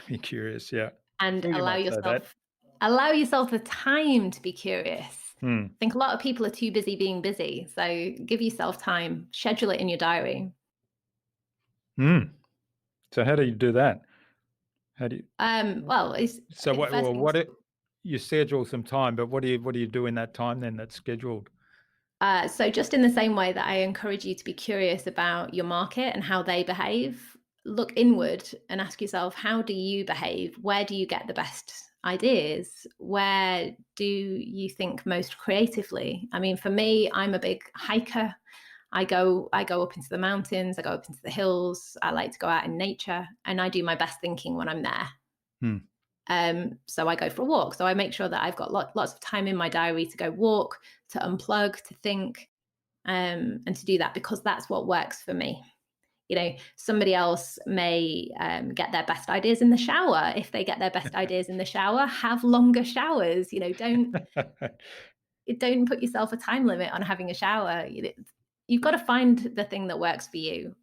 Be curious. Yeah. and Thought you allow might say that. yourself the time to be curious. Hmm. I think a lot of people are too busy being busy. So give yourself time, schedule it in your diary. So how do you do that? How do you? Well, I So think the what? first Well, thing is you schedule some time, but what do you do in that time then that's scheduled? so just in the same way that I encourage you to be curious about your market and how they behave, look inward and ask yourself, how do you behave? Where do you get the best ideas? Where do you think most creatively? I mean, for me, I'm a big hiker. I go up into the mountains, I go up into the hills. I like to go out in nature, and I do my best thinking when I'm there. Hmm. So I go for a walk. So I make sure that I've got lots of time in my diary to go walk, to unplug, to think, and to do that, because that's what works for me. Somebody else may get their best ideas in the shower. If they get their best ideas in the shower, have longer showers. Don't put yourself a time limit on having a shower. You've got to find the thing that works for you.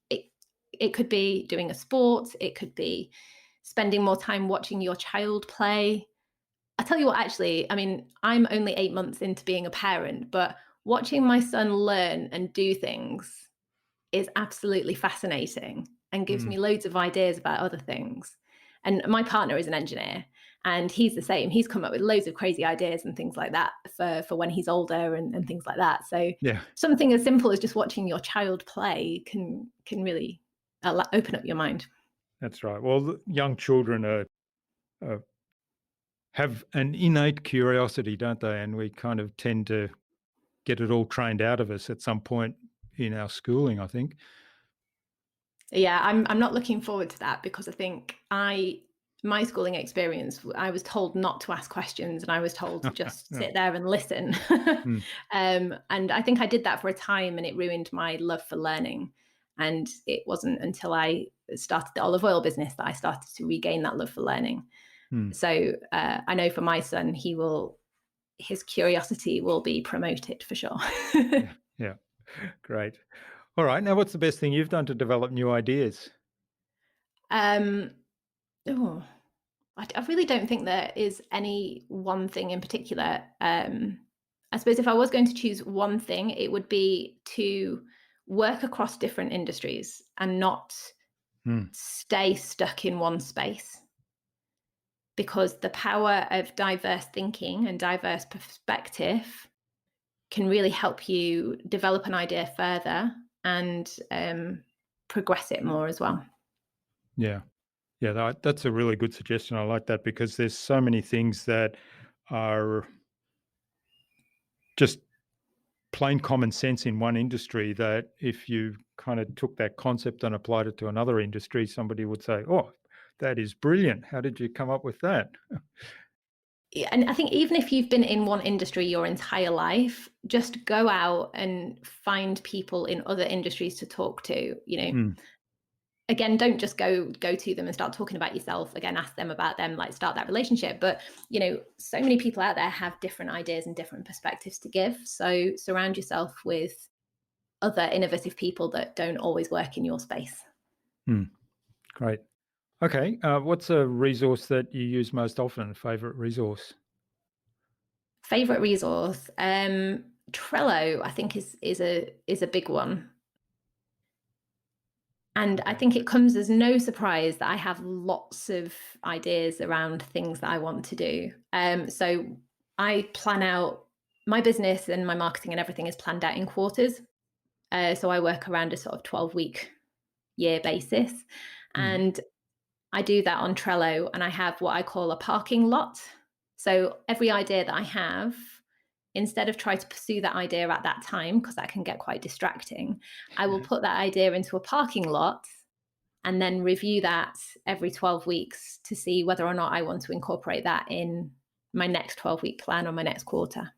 It could be doing a sport. It could be spending more time watching your child play. I tell you what, actually, I mean, I'm only 8 months into being a parent, but watching my son learn and do things is absolutely fascinating and gives Hmm. me loads of ideas about other things. And my partner is an engineer, and he's the same. He's come up with loads of crazy ideas and things like that for when he's older and things like that. So Yeah, something as simple as just watching your child play can really open up your mind. that's right. Well, young children have an innate curiosity, don't they? And we kind of tend to get it all trained out of us at some point in our schooling, I think. Yeah, I'm not looking forward to that, because I think my schooling experience, I was told not to ask questions, and I was told to just Yeah. sit there and listen. Hmm. And I think I did that for a time, and it ruined my love for learning. And it wasn't until I started the olive oil business that I started to regain that love for learning. Hmm. So I know for my son, his curiosity will be promoted for sure. Yeah. Great. All right. Now, what's the best thing you've done to develop new ideas? um, oh, I really don't think there is any one thing in particular. I suppose if I was going to choose one thing, it would be to work across different industries and not Hmm. stay stuck in one space. Because the power of diverse thinking and diverse perspective can really help you develop an idea further and progress it more as well. Yeah. Yeah, that's a really good suggestion. I like that because there's so many things that are just plain common sense in one industry that if you kind of took that concept and applied it to another industry, somebody would say, "Oh, that is brilliant. How did you come up with that?" And I think even if you've been in one industry your entire life, just go out and find people in other industries to talk to. Hmm. Again, don't just go to them and start talking about yourself. Again, ask them about them, like start that relationship. But so many people out there have different ideas and different perspectives to give. So surround yourself with other innovative people that don't always work in your space. Hmm. Great. Okay. What's a resource that you use most often? Favorite resource? Favorite resource? Trello, I think is a big one. And I Okay. think it comes as no surprise that I have lots of ideas around things that I want to do. So I plan out my business, and my marketing and everything is planned out in quarters. So I work around a sort of 12-week year basis. Mm. And I do that on Trello, and I have what I call a parking lot. So every idea that I have, instead of trying to pursue that idea at that time, because that can get quite distracting, I will put that idea into a parking lot and then review that every 12 weeks to see whether or not I want to incorporate that in my next 12-week plan or my next quarter.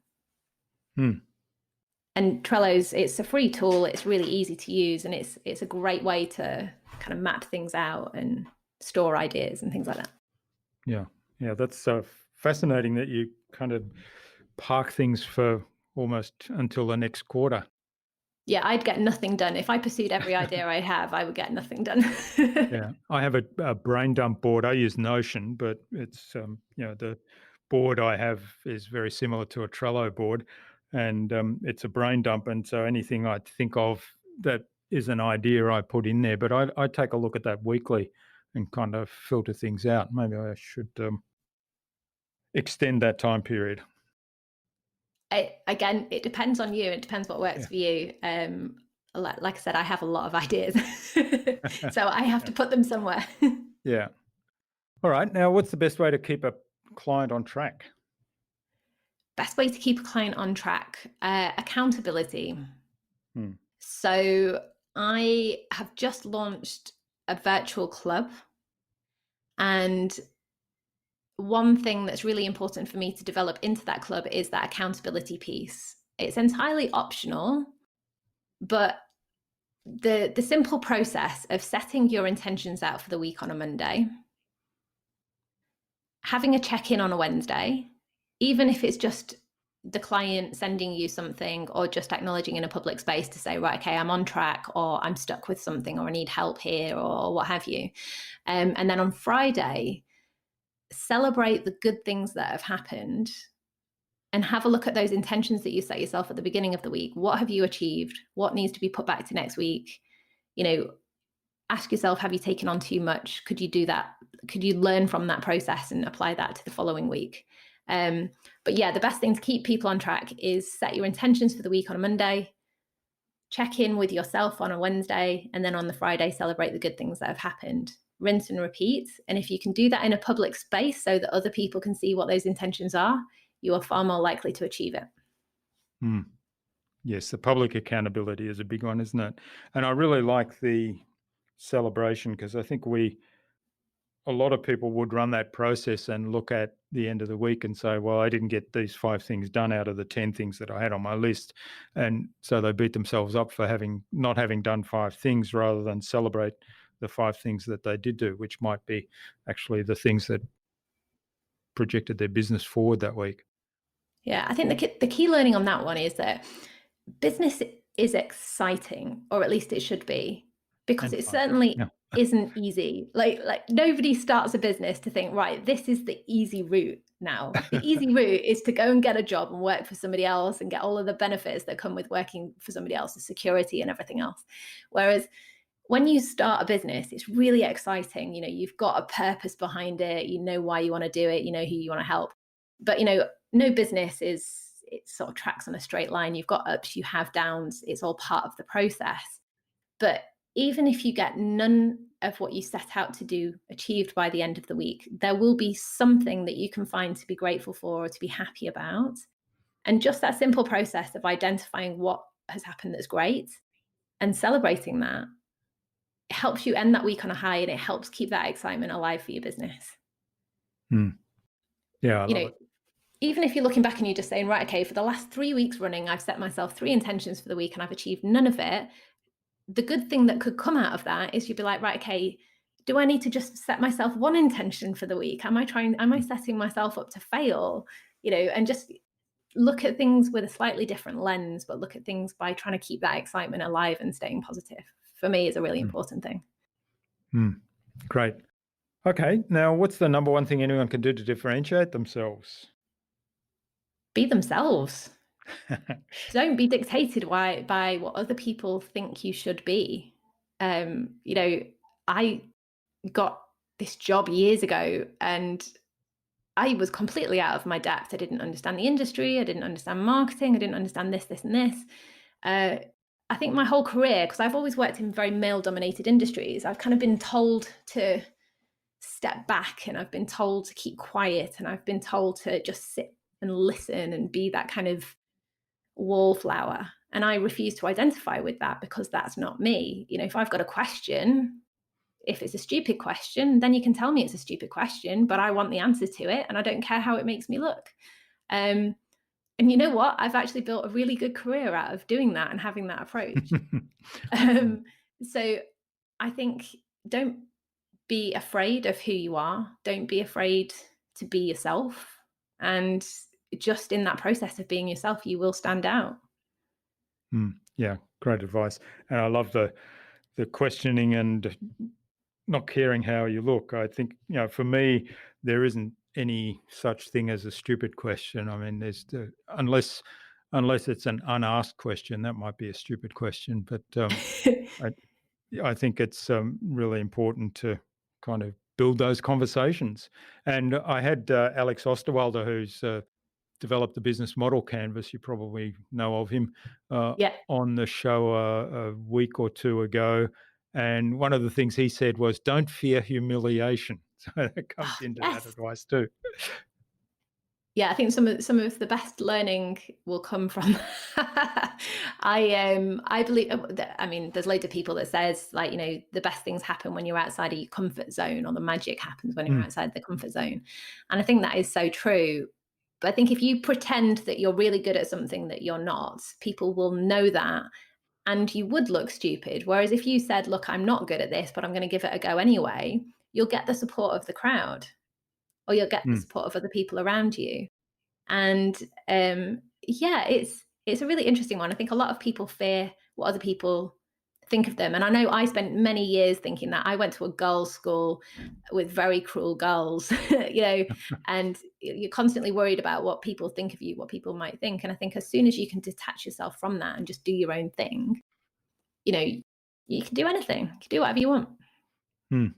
Mm. And it's a free tool. It's really easy to use, and it's a great way to kind of map things out and store ideas and things like that. Yeah. Yeah. That's so fascinating that you kind of park things for almost until the next quarter. Yeah, I'd get nothing done. If I pursued every idea I have, I would get nothing done. Yeah, I have a brain dump board. I use Notion, but it's the board I have is very similar to a Trello board, and it's a brain dump. And so anything I think of that is an idea, I put in there. But I take a look at that weekly and kind of filter things out. Maybe I should extend that time period. Again, it depends on you. It depends what works Yeah. for you. Like I said, I have a lot of ideas, so I have to put them somewhere. Yeah. All right. Now, what's the best way to keep a client on track? Best way to keep a client on track, accountability. Hmm. So I have just launched a virtual club, and one thing that's really important for me to develop into that club is that accountability piece. It's entirely optional, but the simple process of setting your intentions out for the week on a Monday, having a check-in on a Wednesday, even if it's just the client sending you something or just acknowledging in a public space to say, right, okay, I'm on track, or I'm stuck with something, or I need help here, or what have you. And then on Friday, celebrate the good things that have happened and have a look at those intentions that you set yourself at the beginning of the week. What have you achieved? What needs to be put back to next week? Ask yourself, have you taken on too much? Could you do that? Could you learn from that process and apply that to the following week? But yeah, the best thing to keep people on track is set your intentions for the week on a Monday, check in with yourself on a Wednesday, and then on the Friday, celebrate the good things that have happened. Rinse and repeat. And if you can do that in a public space so that other people can see what those intentions are, you are far more likely to achieve it. Hmm. Yes, the public accountability is a big one, isn't it? And I really like the celebration because I think a lot of people would run that process and look at the end of the week and say, well, I didn't get these 5 things done out of the 10 things that I had on my list. And so they beat themselves up for not having done 5 things rather than celebrate the 5 things that they did do, which might be actually the things that projected their business forward that week. Yeah, I think the key learning on that one is that business is exciting, or at least it should be, because And it fun. certainly Yeah. isn't easy. Like nobody starts a business to think, right, this is the easy route now. The easy route is to go and get a job and work for somebody else and get all of the benefits that come with working for somebody else, the security and everything else. Whereas when you start a business, it's really exciting. You've got a purpose behind it. You know why you want to do it. You know who you want to help. But no business it sort of tracks on a straight line. You've got ups, you have downs. It's all part of the process. But even if you get none of what you set out to do achieved by the end of the week, there will be something that you can find to be grateful for or to be happy about. And just that simple process of identifying what has happened that's great and celebrating that, it helps you end that week on a high, and it helps keep that excitement alive for your business. Hmm. Yeah, I love it. Even if you're looking back and you're just saying, right, okay, for the last 3 weeks running, I've set myself 3 intentions for the week and I've achieved none of it. The good thing that could come out of that is you'd be like, right, okay, do I need to just set myself 1 intention for the week? Am I setting myself up to fail? And just look at things with a slightly different lens, but look at things by trying to keep that excitement alive and staying positive. For me, is a really important thing. Hmm. Great. Okay, now what's the number one thing anyone can do to differentiate themselves? Be themselves. Don't be dictated by what other people think you should be. I got this job years ago and I was completely out of my depth. I didn't understand the industry. I didn't understand marketing. I didn't understand this, and this. I think my whole career, because I've always worked in very male-dominated industries, I've kind of been told to step back, and I've been told to keep quiet, and I've been told to just sit and listen and be that kind of wallflower. And I refuse to identify with that because that's not me. If I've got a question, if it's a stupid question, then you can tell me it's a stupid question, but I want the answer to it and I don't care how it makes me look. And you know what? I've actually built a really good career out of doing that and having that approach. So I think don't be afraid of who you are. Don't be afraid to be yourself. And just in that process of being yourself, you will stand out. Yeah, great advice. And I love the questioning and not caring how you look. I think, for me, there isn't any such thing as a stupid question. I mean, unless it's an unasked question, that might be a stupid question. But I think it's really important to kind of build those conversations. And I had Alex Osterwalder, who's developed the business model canvas. You probably know of him, Yeah. on the show a week or two ago. And one of the things he said was, "Don't fear humiliation." So that comes into that Yes. advice too. Yeah, I think some of the best learning will come from I believe I mean there's loads of people that says, like, the best things happen when you're outside of your comfort zone, or the magic happens when you're Mm, outside the comfort zone. And I think that is so true. But I think if you pretend that you're really good at something that you're not, people will know that and you would look stupid. Whereas if you said, look, I'm not good at this, but I'm going to give it a go anyway, you'll get the support of the crowd, or you'll get the mm. support of other people around you. And yeah, it's a really interesting one. I think a lot of people fear what other people think of them. And I know I spent many years thinking that. I went to a girls' school with very cruel girls, and you're constantly worried about what people think of you, what people might think. And I think as soon as you can detach yourself from that and just do your own thing, you can do anything. You can do whatever you want. Mm.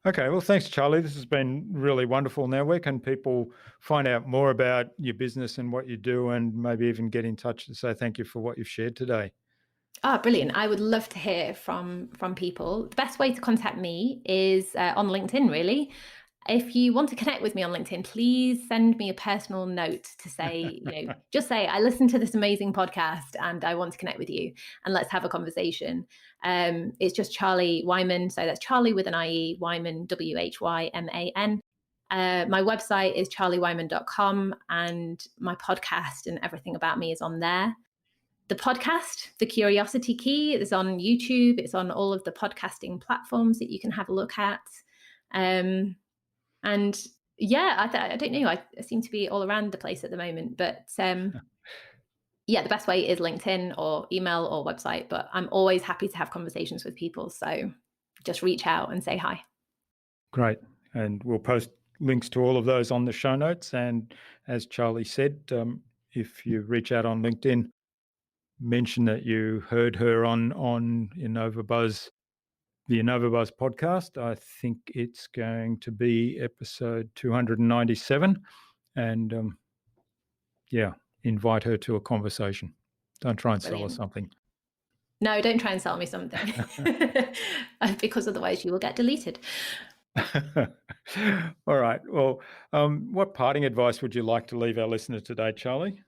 Okay, well, thanks, Charlie. This has been really wonderful. Now, where can people find out more about your business and what you do, and maybe even get in touch to say thank you for what you've shared today? Oh, brilliant. I would love to hear from people. The best way to contact me is on LinkedIn, really. If you want to connect with me on LinkedIn, please send me a personal note to say, just say, I listened to this amazing podcast and I want to connect with you and let's have a conversation. It's just Charlie Whyman. So that's Charlie with an IE, Whyman, Whyman. My website is charliewhyman.com, and my podcast and everything about me is on there. The podcast, The Curiosity Key, is on YouTube. It's on all of the podcasting platforms that you can have a look at. And yeah, I don't know. I seem to be all around the place at the moment. But yeah, the best way is LinkedIn or email or website. But I'm always happy to have conversations with people. So just reach out and say hi. Great. And we'll post links to all of those on the show notes. And as Charlie said, if you reach out on LinkedIn, mention that you heard her on InnovaBuzz, the InnovaBuzz podcast. I think it's going to be episode 297. And yeah, invite her to a conversation. Don't try and sell her Brilliant. something. No, don't try and sell me something because otherwise you will get deleted. All right. Well, what parting advice would you like to leave our listener today, Charlie?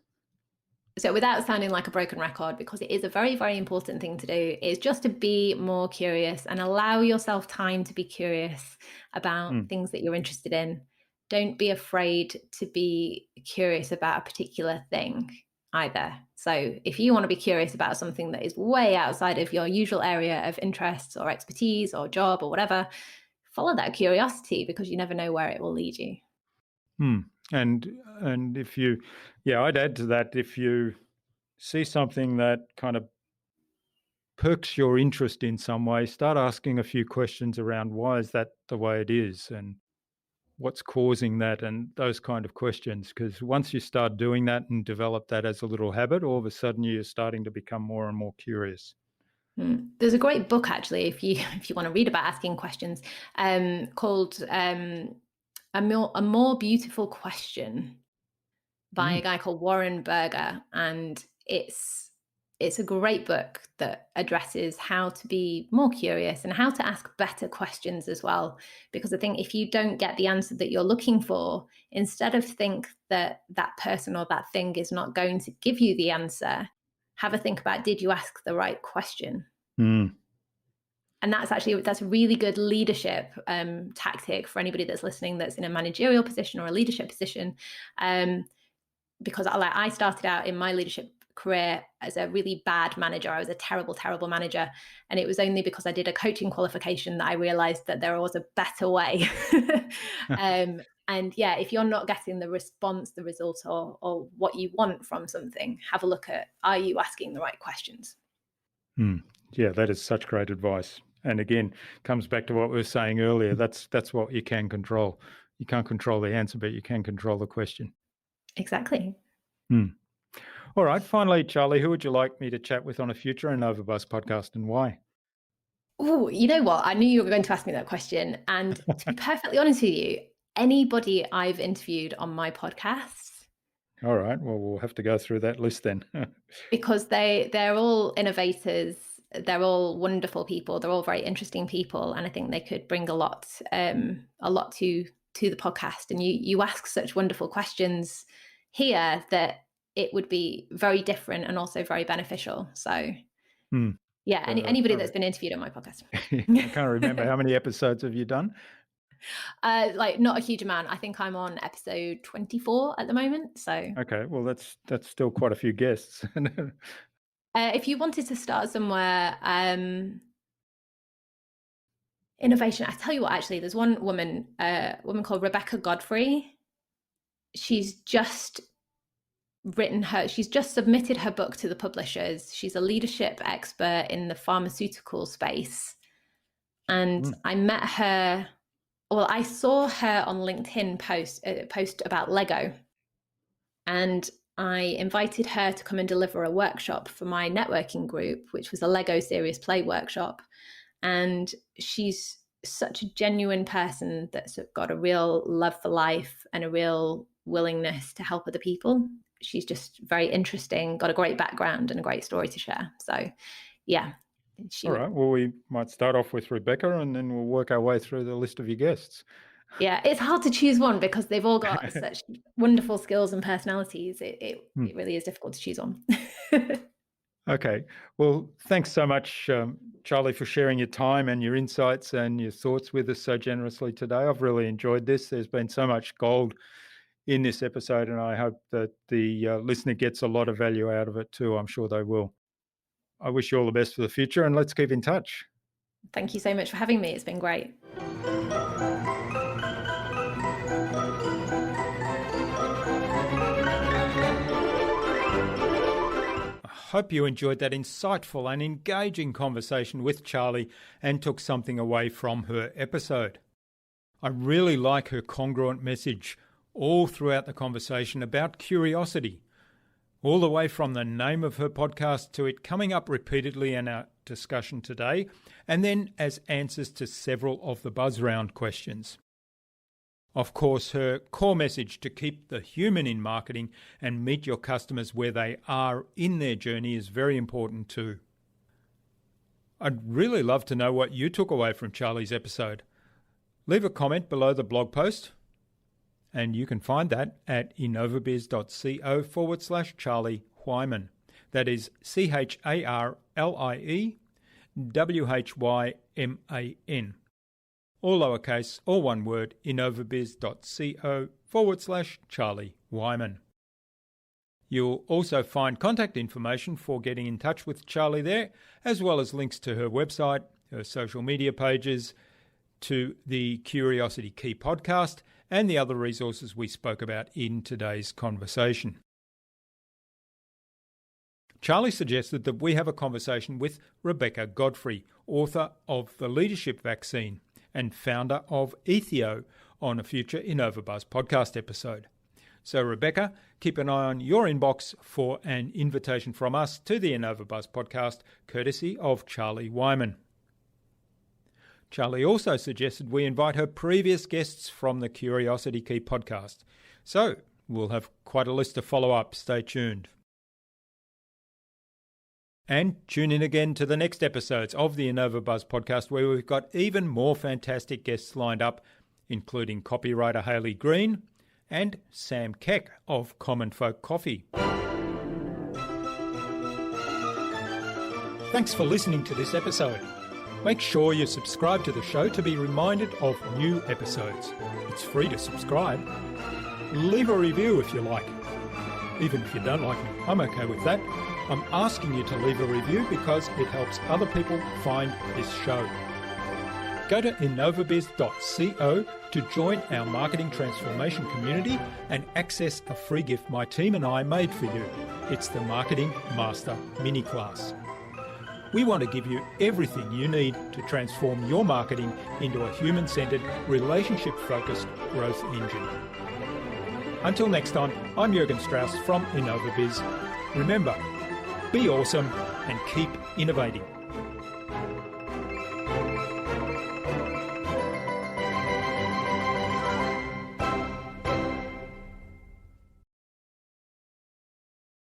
So without sounding like a broken record, because it is a very, very important thing to do, is just to be more curious and allow yourself time to be curious about things that you're interested in. Don't be afraid to be curious about a particular thing either. So if you want to be curious about something that is way outside of your usual area of interests or expertise or job or whatever, follow that curiosity, because you never know where it will lead you. And if you, I'd add to that, if you see something that kind of perks your interest in some way, start asking a few questions around why is that the way it is and what's causing that and those kind of questions. Because once you start doing that and develop that as a little habit, all of a sudden you're starting to become more and more curious. There's a great book, actually, if you want to read about asking questions, called a More Beautiful Question by a guy called Warren Berger, and it's a great book that addresses how to be more curious and how to ask better questions as well. Because I think if you don't get the answer that you're looking for, instead of think that that person or that thing is not going to give you the answer, have a think about, did you ask the right question? And that's a really good leadership tactic for anybody that's listening that's in a managerial position or a leadership position. Because I started out in my leadership career as a really bad manager. I was a terrible, terrible manager. And it was only because I did a coaching qualification that I realized that there was a better way. And yeah, if you're not getting the response, the result, or what you want from something, have a look at, are you asking the right questions? Yeah, that is such great advice. And again, comes back to what we were saying earlier. That's what you can control. You can't control the answer, but you can control the question. Exactly. All right. Finally, Charlie, who would you like me to chat with on a future InnovaBuzz podcast and why? Oh, you know what? I knew you were going to ask me that question. And to be perfectly honest with you, anybody I've interviewed on my podcast. All right. Well, we'll have to go through that list then. Because they're all innovators. They're all wonderful people. They're all very interesting people. And I think they could bring a lot to the podcast. And you ask such wonderful questions here that it would be very different and also very beneficial. So yeah, anybody that's been interviewed on my podcast. I can't remember. How many episodes have you done? Not a huge amount. I think I'm on episode 24 at the moment. So okay, well that's still quite a few guests. If you wanted to start somewhere, innovation. I tell you what, actually, there's one woman, a woman called Rebecca Godfrey. She's just submitted her book to the publishers. She's a leadership expert in the pharmaceutical space. And I met her, I saw her on LinkedIn post about Lego. And I invited her to come and deliver a workshop for my networking group, which was a Lego Serious Play workshop. And she's such a genuine person that's got a real love for life and a real willingness to help other people. She's just very interesting, got a great background and a great story to share. So, yeah. All right. Well, we might start off with Rebecca and then we'll work our way through the list of your guests. Yeah, it's hard to choose one because they've all got such wonderful skills and personalities. It really is difficult to choose one. Okay. Well, thanks so much, Charlie, for sharing your time and your insights and your thoughts with us so generously today. I've really enjoyed this. There's been so much gold in this episode, and I hope that the listener gets a lot of value out of it too. I'm sure they will. I wish you all the best for the future, and let's keep in touch. Thank you so much for having me. It's been great. Hope you enjoyed that insightful and engaging conversation with Charlie and took something away from her episode. I really like her congruent message all throughout the conversation about curiosity, all the way from the name of her podcast to it coming up repeatedly in our discussion today, and then as answers to several of the Buzz Round questions. Of course, her core message to keep the human in marketing and meet your customers where they are in their journey is very important too. I'd really love to know what you took away from Charlie's episode. Leave a comment below the blog post, and you can find that at innovabiz.co/Charlie Whyman. That is CharlieWhyman. All lowercase, all one word, innovabiz.co/Charlie Whyman. You'll also find contact information for getting in touch with Charlie there, as well as links to her website, her social media pages, to the Curiosity Key podcast, and the other resources we spoke about in today's conversation. Charlie suggested that we have a conversation with Rebecca Godfrey, author of The Leadership Vaccine and founder of Ethio, on a future InnovaBuzz podcast episode. So Rebecca, keep an eye on your inbox for an invitation from us to the InnovaBuzz podcast, courtesy of Charlie Whyman. Charlie also suggested we invite her previous guests from the Curiosity Key podcast. So we'll have quite a list to follow up. Stay tuned. And tune in again to the next episodes of the InnovaBuzz podcast, where we've got even more fantastic guests lined up, including copywriter Hayley Green and Sam Keck of Common Folk Coffee. Thanks for listening to this episode. Make sure you subscribe to the show to be reminded of new episodes. It's free to subscribe. Leave a review if you like. Even if you don't like me, I'm okay with that. I'm asking you to leave a review because it helps other people find this show. Go to InnovaBuzz.co to join our marketing transformation community and access a free gift my team and I made for you. It's the Marketing Master Mini Class. We want to give you everything you need to transform your marketing into a human-centered, relationship-focused growth engine. Until next time, I'm Jürgen Strauss from InnovaBuzz. Remember, be awesome and keep innovating.